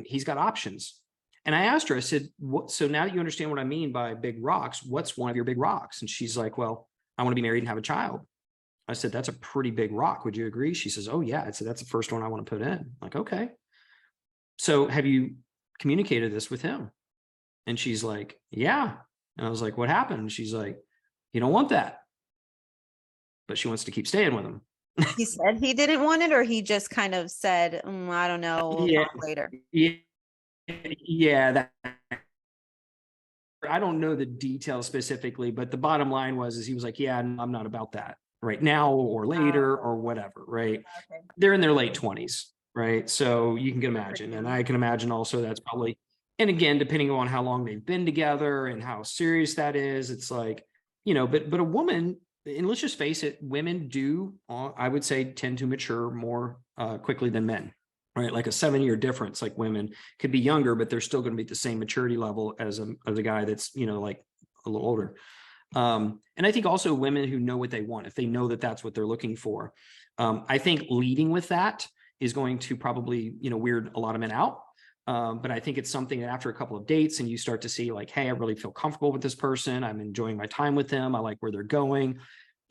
he's got options. And I asked her, I said, so now that you understand what I mean by big rocks, what's one of your big rocks? And she's like, well, I want to be married and have a child. I said, that's a pretty big rock. Would you agree? She says, oh yeah. I said, that's the first one I want to put in. I'm like, okay. So have you communicated this with him? And she's like, yeah. And I was like, what happened? And she's like, you don't want that. But she wants to keep staying with him. He said he didn't want it, or he just kind of said, I don't know, we'll talk later. Yeah, that I don't know the details specifically, but the bottom line was he was like, yeah, I'm not about that. right now or later or whatever, right? Okay. They're in their late 20s, right? So you can They're pretty imagine, and young. I can imagine also that's probably, and again, depending on how long they've been together and how serious that is, it's like, but a woman, and let's just face it, women do, I would say, tend to mature more quickly than men, right? Like a 7-year difference. Like women could be younger, but they're still going to be at the same maturity level as a guy that's, like a little older. And I think also women who know what they want, if they know that that's what they're looking for, I think leading with that is going to probably, weird a lot of men out. But I think it's something that after a couple of dates and you start to see like, hey, I really feel comfortable with this person. I'm enjoying my time with them. I like where they're going,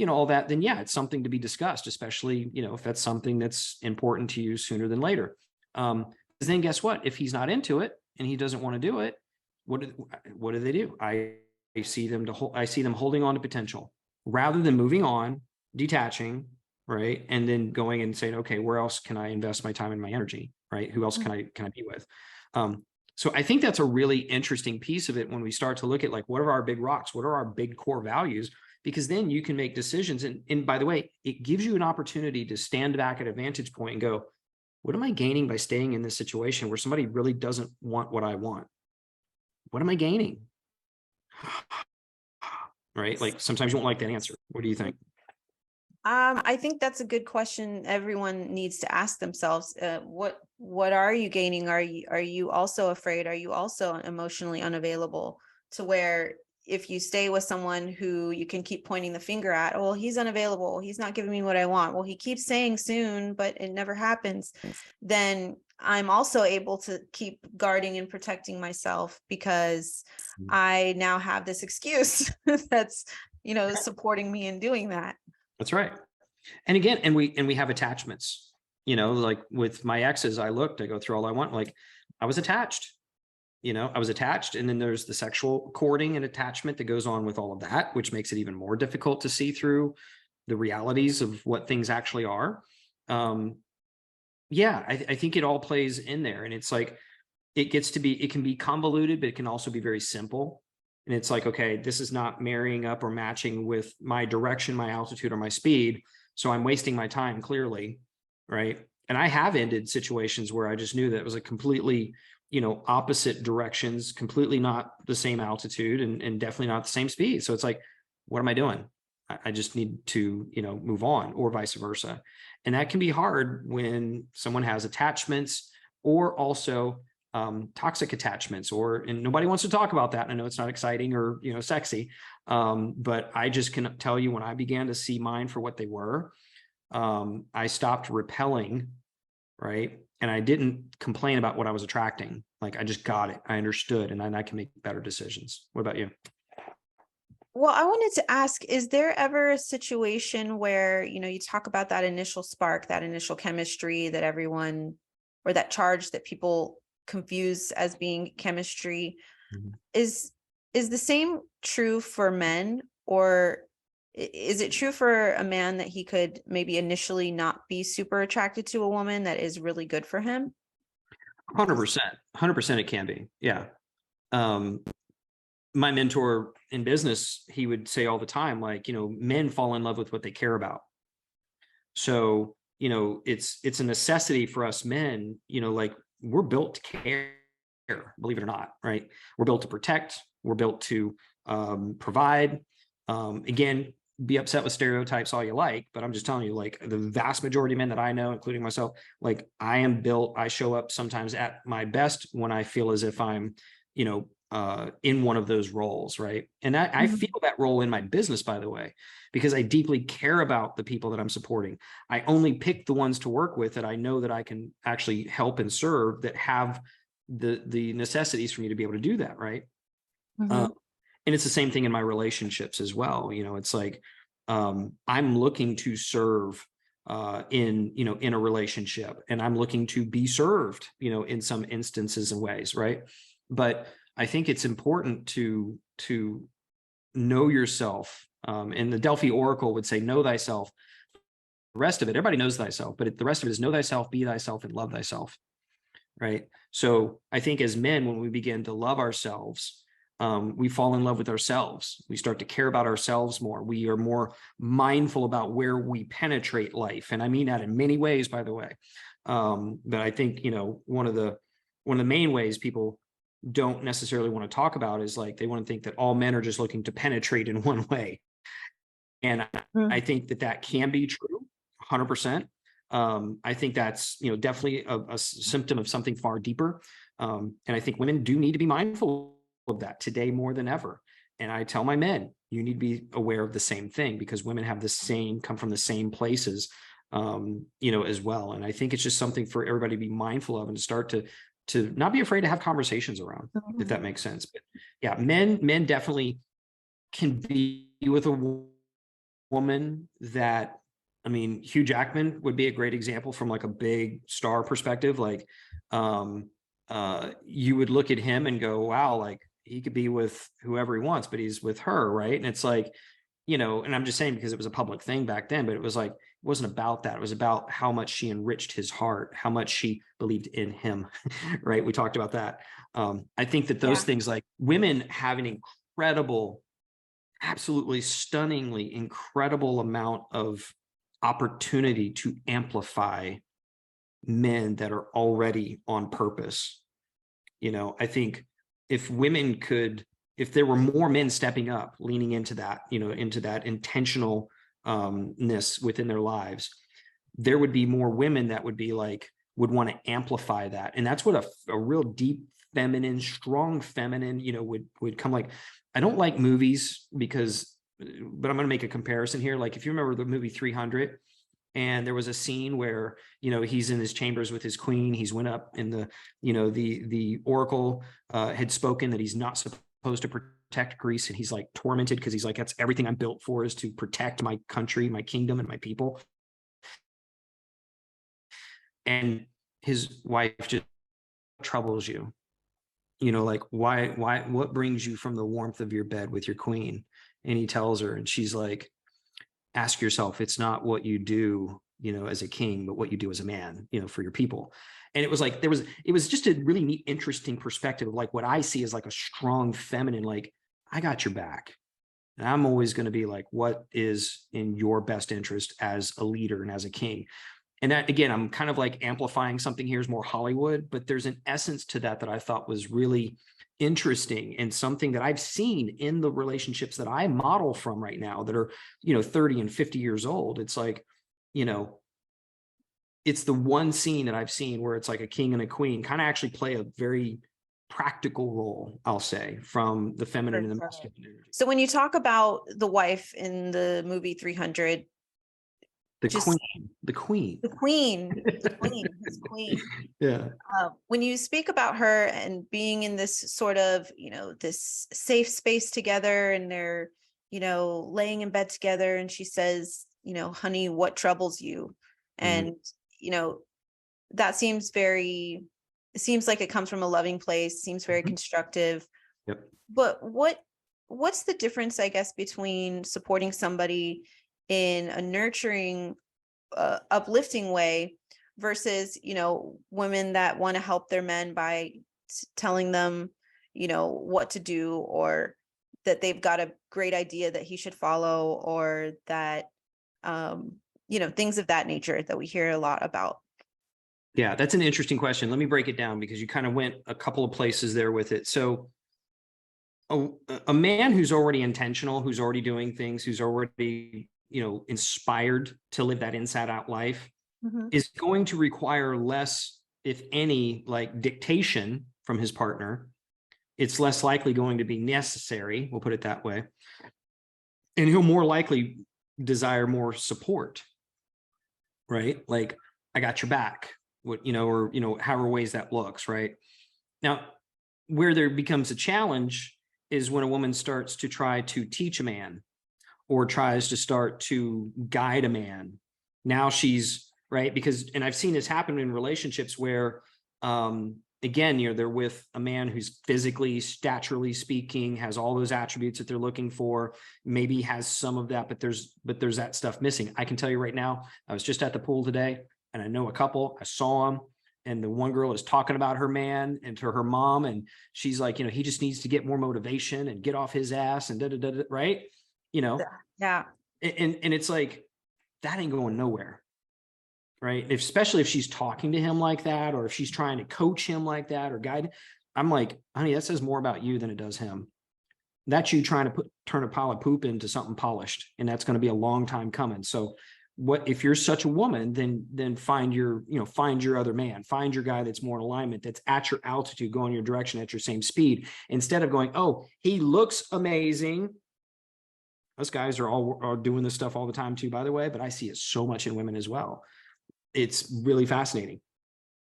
all that, then yeah, it's something to be discussed, especially, if that's something that's important to you sooner than later. Because then guess what? If he's not into it and he doesn't want to do it, what do they do? I see them holding on to potential rather than moving on, detaching, right? And then going and saying, okay, where else can I invest my time and my energy, right? Who else can I be with? So I think that's a really interesting piece of it when we start to look at like, what are our big rocks? What are our big core values? Because then you can make decisions. And by the way, it gives you an opportunity to stand back at a vantage point and go, what am I gaining by staying in this situation where somebody really doesn't want what I want? What am I gaining? Right? Like sometimes you won't like that answer. What do you think? I think that's a good question everyone needs to ask themselves. What are you gaining? Are you also afraid? Are you also emotionally unavailable to where if you stay with someone who you can keep pointing the finger at, well, he's unavailable, he's not giving me what I want, well, he keeps saying soon, but it never happens, then I'm also able to keep guarding and protecting myself because I now have this excuse that's, supporting me in doing that. That's right. And again, and we have attachments, like with my exes, I go through all I want, like I was attached, and then there's the sexual courting and attachment that goes on with all of that, which makes it even more difficult to see through the realities of what things actually are. Yeah, I think it all plays in there, and it's like, it can be convoluted, but it can also be very simple. And it's like, okay, this is not marrying up or matching with my direction, my altitude, or my speed. So I'm wasting my time clearly. Right. And I have ended situations where I just knew that it was a completely, opposite directions, completely not the same altitude and definitely not the same speed. So it's like, what am I doing? I just need to, move on, or vice versa. And that can be hard when someone has attachments or also toxic attachments, and nobody wants to talk about that. I know it's not exciting or, sexy. But I just can tell you, when I began to see mine for what they were, I stopped repelling. Right. And I didn't complain about what I was attracting. Like I just got it. I understood, and then I can make better decisions. What about you? Well, I wanted to ask, is there ever a situation where, you talk about that initial spark, that initial chemistry that everyone, or that charge that people confuse as being chemistry, Mhm. is the same true for men, or is it true for a man that he could maybe initially not be super attracted to a woman that is really good for him? 100%, 100% it can be. Yeah. Um, my mentor in business, he would say all the time, like, men fall in love with what they care about. So, it's a necessity for us men, like we're built to care, believe it or not, right? We're built to protect, we're built to provide. Again, be upset with stereotypes all you like, but I'm just telling you, like the vast majority of men that I know, including myself, like I show up sometimes at my best when I feel as if I'm, in one of those roles, right? And I Mhm. feel that role in my business, by the way, because I deeply care about the people that I'm supporting. I only pick the ones to work with that I know that I can actually help and serve, that have the necessities for me to be able to do that, right? Mhm. And it's the same thing in my relationships as well. It's like, I'm looking to serve in a relationship, and I'm looking to be served, in some instances and ways, right? But I think it's important to know yourself. And the Delphi Oracle would say, know thyself. The rest of it, everybody knows thyself, but the rest of it is know thyself, be thyself, and love thyself. Right. So I think as men, when we begin to love ourselves, we fall in love with ourselves. We start to care about ourselves more. We are more mindful about where we penetrate life. And I mean that in many ways, by the way. But I think, one of the main ways people don't necessarily want to talk about is like, they want to think that all men are just looking to penetrate in one way. And I think that can be true 100%. I think that's, definitely a symptom of something far deeper. And I think women do need to be mindful of that today more than ever. And I tell my men, you need to be aware of the same thing, because women have come from the same places, as well. And I think it's just something for everybody to be mindful of and to start to not be afraid to have conversations around, if that makes sense. But yeah, men definitely can be with a woman that, I mean, Hugh Jackman would be a great example from like a big star perspective. Like, you would look at him and go, wow, like he could be with whoever he wants, but he's with her. Right. And it's like, and I'm just saying because it was a public thing back then, but it was like, it wasn't about that. It was about how much she enriched his heart, how much she believed in him. Right. We talked about that. I think that those things, like women have an incredible, absolutely stunningly incredible amount of opportunity to amplify men that are already on purpose. I think if there were more men stepping up, leaning into that, into that intentionalness within their lives, there would be more women that would want to amplify that. And that's what a real deep feminine, strong feminine, would come. Like, I don't like movies but I'm going to make a comparison here. Like, if you remember the movie 300, and there was a scene where, he's in his chambers with his queen. He's went up in the oracle had spoken that he's not supposed to protect Greece. And he's like tormented because he's like, that's everything I'm built for, is to protect my country, my kingdom, and my people. And his wife just troubles you, like, why, what brings you from the warmth of your bed with your queen? And he tells her, and she's like, ask yourself, it's not what you do, as a king, but what you do as a man, for your people. And it was like, it was just a really neat, interesting perspective of like what I see as like a strong feminine, like, I got your back. And I'm always going to be like, what is in your best interest as a leader and as a king? And that, again, I'm kind of like amplifying something here, is more Hollywood, but there's an essence to that I thought was really interesting, and something that I've seen in the relationships that I model from right now that are, 30 and 50 years old. It's like, it's the one scene that I've seen where it's like a king and a queen kind of actually play a very practical role, I'll say, from the feminine and the masculine energy. So when you talk about the wife in the movie 300, the queen. Yeah. When you speak about her and being in this sort of, this safe space together, and they're, laying in bed together, and she says, honey, what troubles you? And, that seems it seems like it comes from a loving place, seems very constructive. Yep. But what's the difference, I guess, between supporting somebody in a nurturing, uplifting way versus, women that want to help their men by telling them, what to do, or that they've got a great idea that he should follow, or that, things of that nature that we hear a lot about? Yeah, that's an interesting question. Let me break it down, because you kind of went a couple of places there with it. So a man who's already intentional, who's already doing things, who's already, inspired to live that inside out life, is going to require less, if any, like dictation from his partner. It's less likely going to be necessary, we'll put it that way. And he'll more likely desire more support, right? Like, I got your back, or, however ways that looks, right? Now, where there becomes a challenge is when a woman starts to try to teach a man, or tries to start to guide a man. Now she's right, because, and I've seen this happen in relationships where, again, they're with a man who's physically, staturally speaking, has all those attributes that they're looking for, maybe has some of that, but there's that stuff missing. I can tell you right now, I was just at the pool today, and I know a couple, I saw them, and the one girl is talking about her man and to her mom, and she's like, he just needs to get more motivation and get off his ass and right? Yeah. And it's like, that ain't going nowhere. Right. Especially if she's talking to him like that, or if she's trying to coach him like that or guide. I'm like, honey, that says more about you than it does him. That's you trying to turn a pile of poop into something polished. And that's going to be a long time coming. So if you're such a woman, then find your other man, find your guy that's more in alignment, that's at your altitude, going your direction at your same speed, instead of going, oh, he looks amazing. Us guys are doing this stuff all the time too, by the way, but I see it so much in women as well. It's really fascinating.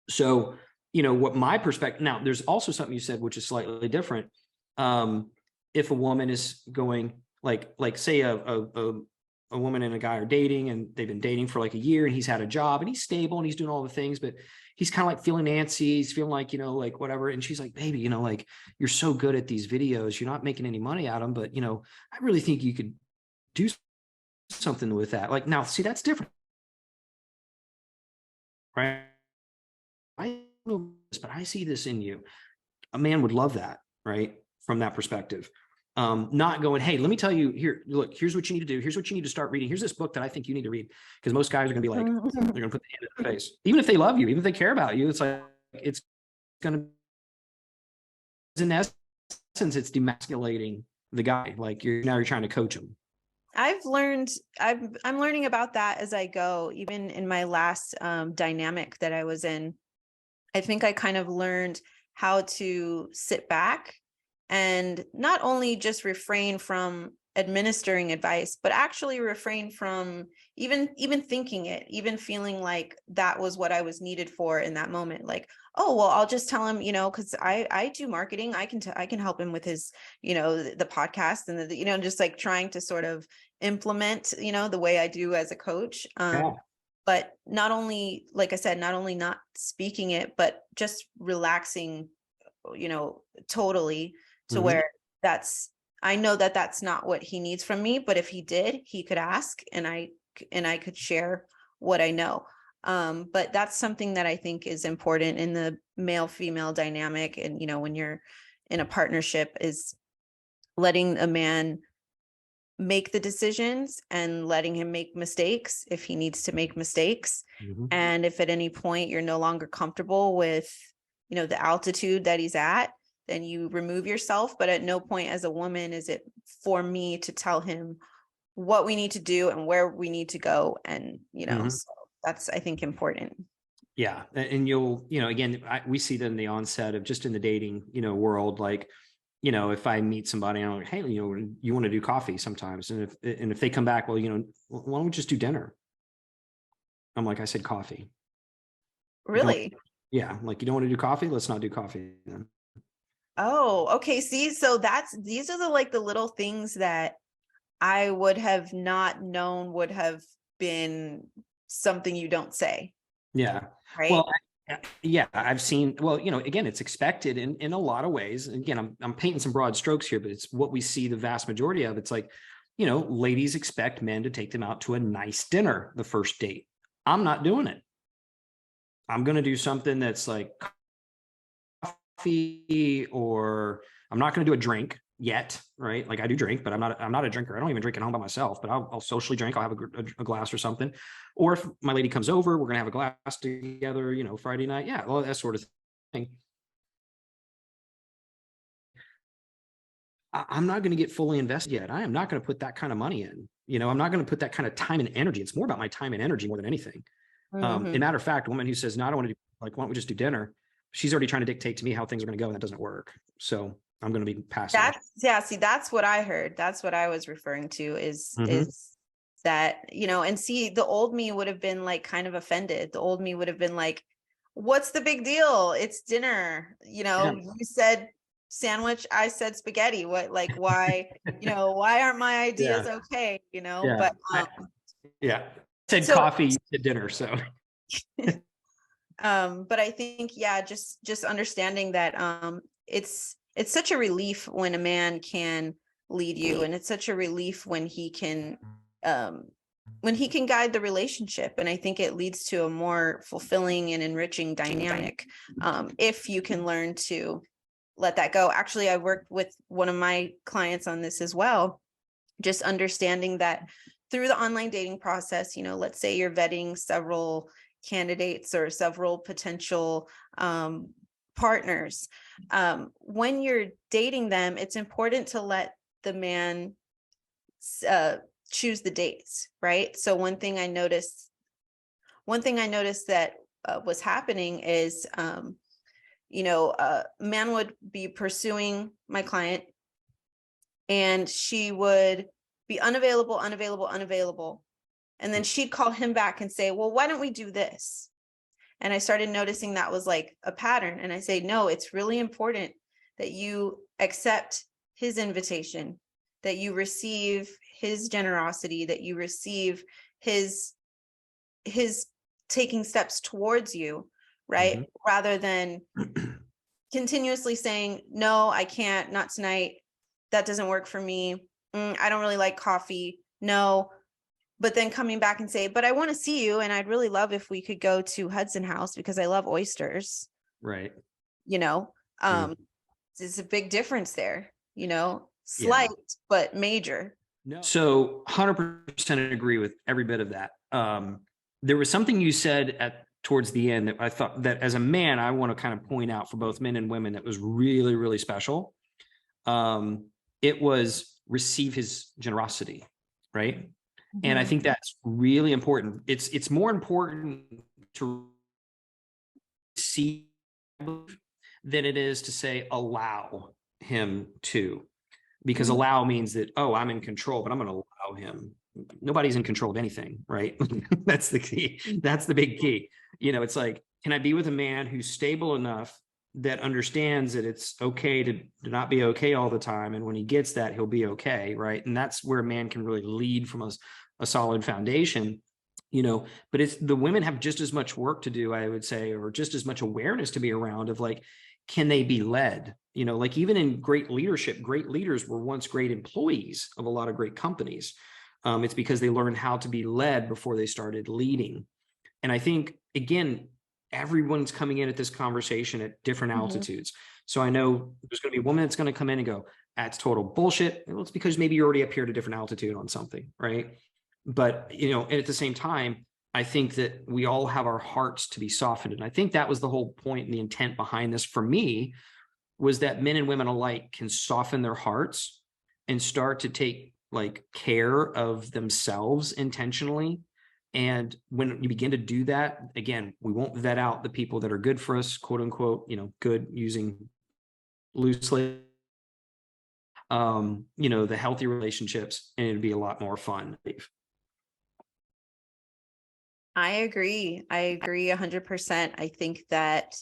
So, what my perspective, now there's also something you said, which is slightly different. If a woman is going like say a woman and a guy are dating, and they've been dating for like a year, and he's had a job and he's stable and he's doing all the things, but he's kind of like feeling antsy. He's feeling like, like whatever. And she's like, baby, like, you're so good at these videos. You're not making any money out of them, but I really think you could do something with that. Like, now, see, that's different. Right. I know this, but I see this in you. A man would love that, right? From that perspective. Not going, hey, let me tell you here, look, here's what you need to do. Here's what you need to start reading. Here's this book that I think you need to read. Because most guys are going to be like, they're going to put the hand in their face. Even if they love you, even if they care about you, it's like, it's going to, in essence, it's demasculating the guy. Like, you're trying to coach him. I'm learning about that as I go. Even in my last dynamic that I was in, I think I kind of learned how to sit back and not only just refrain from administering advice, but actually refrain from even thinking it, even feeling like that was what I was needed for in that moment. Like, oh, well, I'll just tell him, because I do marketing. I can help him with his, the podcast and just like trying to sort of implement, the way I do as a coach. But not only, like I said, not only not speaking it, but just relaxing, totally to where I know that that's not what he needs from me, but if he did, he could ask, and I could share what I know. But that's something that I think is important in the male-female dynamic. And, when you're in a partnership, is letting a man make the decisions and letting him make mistakes if he needs to make mistakes. And if at any point you're no longer comfortable with, the altitude that he's at, then you remove yourself. But at no point as a woman is it for me to tell him what we need to do and where we need to go. And, so that's, I think, important. Yeah. And again, we see that in the onset of just in the dating, world, like, if I meet somebody and I'm like, hey, you want to do coffee sometimes. And if they come back, well, why don't we just do dinner? I'm like, I said coffee. Really? Yeah. Like, you don't want to do coffee? Let's not do coffee then. Oh, okay. See, so these are the little things that I would have not known would have been something you don't say. Yeah. Right. Well, yeah, I've seen, well, again, it's expected in a lot of ways. And again, I'm painting some broad strokes here, but it's what we see the vast majority of. It's like, ladies expect men to take them out to a nice dinner the first date. I'm not doing it. I'm going to do something that's like coffee, or I'm not going to do a drink yet, right? Like, I do drink, but I'm not a drinker. I don't even drink at home by myself, but I'll socially drink. I'll have a glass or something. Or if my lady comes over, we're going to have a glass together, Friday night. Yeah. Well, that sort of thing. I'm not going to get fully invested yet. I am not going to put that kind of money in, I'm not going to put that kind of time and energy. It's more about my time and energy more than anything. As a matter of fact, a woman who says, no, I don't want to do, like, why don't we just do dinner? She's already trying to dictate to me how things are going to go, and that doesn't work. So I'm going to be passive. See, that's what I heard. That's what I was referring to is that, and see, the old me would have been like kind of offended. The old me would have been like, what's the big deal? It's dinner. You said sandwich, I said spaghetti. What, like, why, why aren't my ideas okay? But I said coffee to dinner. So but I think, just understanding that it's such a relief when a man can lead you, and it's such a relief when he can when he can guide the relationship. And I think it leads to a more fulfilling and enriching dynamic, if you can learn to let that go. Actually, I worked with one of my clients on this as well, just understanding that through the online dating process, let's say you're vetting several candidates or several potential partners. When you're dating them, it's important to let the man choose the dates, right? So one thing I noticed that was happening is, a man would be pursuing my client, and she would be unavailable. And then she'd call him back and say, well, why don't we do this? And I started noticing that was like a pattern. And I say, no, it's really important that you accept his invitation, that you receive his generosity, that you receive his taking steps towards you, right? Mm-hmm. Rather than continuously saying, no, I can't, not tonight. That doesn't work for me. I don't really like coffee. No. But then coming back and say, but I want to see you, and I'd really love if we could go to Hudson House because I love oysters. Right. There's a big difference there, slight, but major. No. So 100% agree with every bit of that. There was something you said towards the end that I thought that as a man, I want to kind of point out for both men and women that was really, really special. It was receive his generosity, right? Mm-hmm. And I think that's really important. It's more important to see than it is to say allow him to, because mm-hmm. allow means that, oh, I'm in control, but I'm going to allow him. Nobody's in control of anything, right? That's the key. That's the big key. It's like, can I be with a man who's stable enough that understands that it's okay to not be okay all the time, and when he gets that, he'll be okay, right? And that's where a man can really lead from a solid foundation, but it's the women have just as much work to do, I would say, or just as much awareness to be around of like, can they be led? Like even in great leadership, great leaders were once great employees of a lot of great companies. It's because they learned how to be led before they started leading. And I think, again, everyone's coming in at this conversation at different mm-hmm. altitudes. So I know there's going to be a woman that's going to come in and go, that's total bullshit. Well, it's because maybe you're already up here at a different altitude on something, right? But, and at the same time, I think that we all have our hearts to be softened. And I think that was the whole point and the intent behind this for me, was that men and women alike can soften their hearts and start to take like care of themselves intentionally. And when you begin to do that, again, we won't vet out the people that are good for us, quote unquote, good using loosely, the healthy relationships, and it'd be a lot more fun. I agree 100%. I think that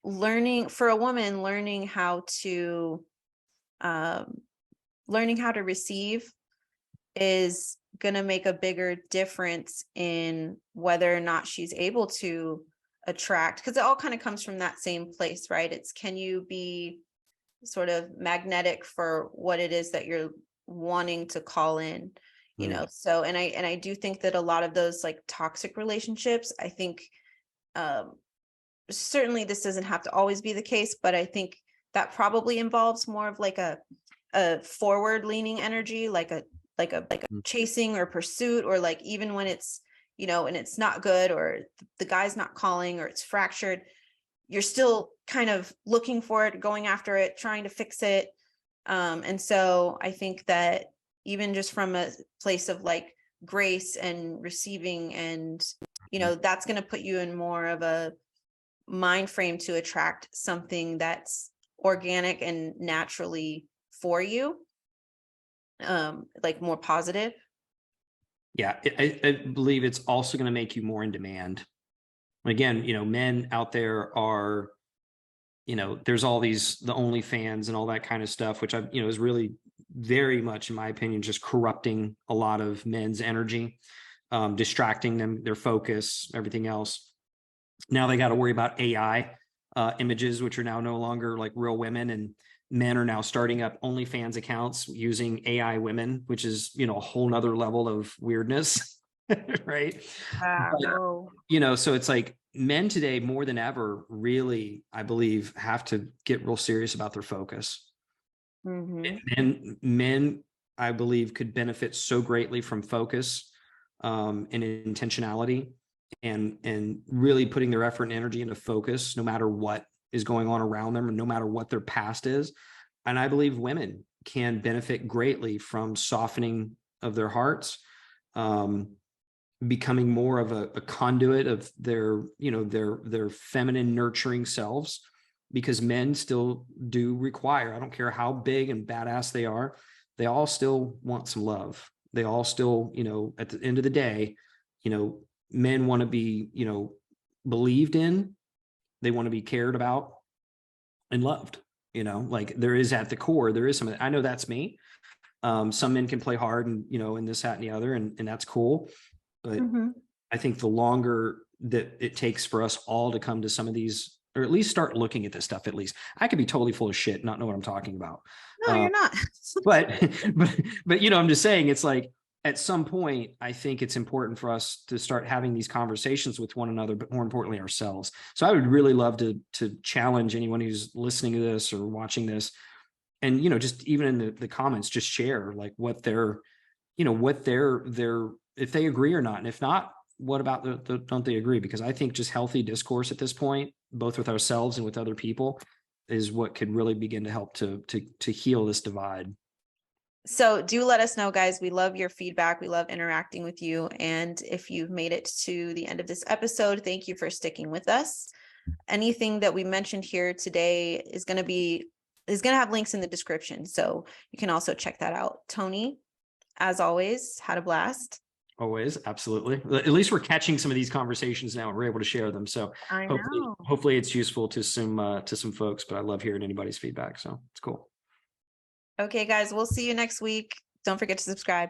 learning for a woman, learning how to receive is going to make a bigger difference in whether or not she's able to attract, because it all kind of comes from that same place, right? It's, can you be sort of magnetic for what it is that you're wanting to call in, so, and I do think that a lot of those like toxic relationships, I think certainly this doesn't have to always be the case, but I think that probably involves more of like a forward leaning energy, like a chasing or pursuit, or like even when it's, and it's not good, or the guy's not calling, or it's fractured, you're still kind of looking for it, going after it, trying to fix it. And so I think that even just from a place of like grace and receiving, and, that's going to put you in more of a mind frame to attract something that's organic and naturally for you, like more positive. Yeah, I believe it's also going to make you more in demand. Again, men out there are, there's all these, the OnlyFans and all that kind of stuff, which is really very much, in my opinion, just corrupting a lot of men's energy, distracting them, their focus, everything else. Now they got to worry about AI images, which are now no longer like real women. And men are now starting up OnlyFans accounts using AI women, which is, you know, a whole nother level of weirdness. Right. But, Whoa. you know, so it's like men today more than ever really, I believe, have to get real serious about their focus. Mm-hmm. And men, I believe, could benefit so greatly from focus, and intentionality, and really putting their effort and energy into focus, no matter what is going on around them, and no matter what their past is. And I believe women can benefit greatly from softening of their hearts, um, becoming more of a conduit of their, you know, their feminine nurturing selves, because men still do require, I don't care how big and badass they are, they all still want some love. They all still, you know, at the end of the day, you know, men want to be, you know, believed in, they want to be cared about and loved. You know, like there is at the core, there is some, I know that's me. Some men can play hard and, you know, and this, that, and the other, and that's cool. But Mm-hmm. I think the longer that it takes for us all to come to some of these, or at least start looking at this stuff, at least I could be totally full of shit, not know what I'm talking about. No, Uh, you're not. but, but, you know, I'm just saying, it's like, at some point, I think it's important for us to start having these conversations with one another, but more importantly, ourselves. So I would really love to challenge anyone who's listening to this or watching this, and, you know, just even in the comments, just share like what their, you know, what their, if they agree or not. And if not, what about the don't they agree? Because I think just healthy discourse at this point, both with ourselves and with other people, is what could really begin to help to heal this divide. So do let us know, guys. We love your feedback. We love interacting with you. And if you've made it to the end of this episode, thank you for sticking with us. Anything that we mentioned here today is going to have links in the description. So you can also check that out. Tony, as always, had a blast. Always, absolutely. At least we're catching some of these conversations now, and we're able to share them. So I know. hopefully it's useful to some folks. But I love hearing anybody's feedback, so it's cool. Okay, guys, we'll see you next week. Don't forget to subscribe.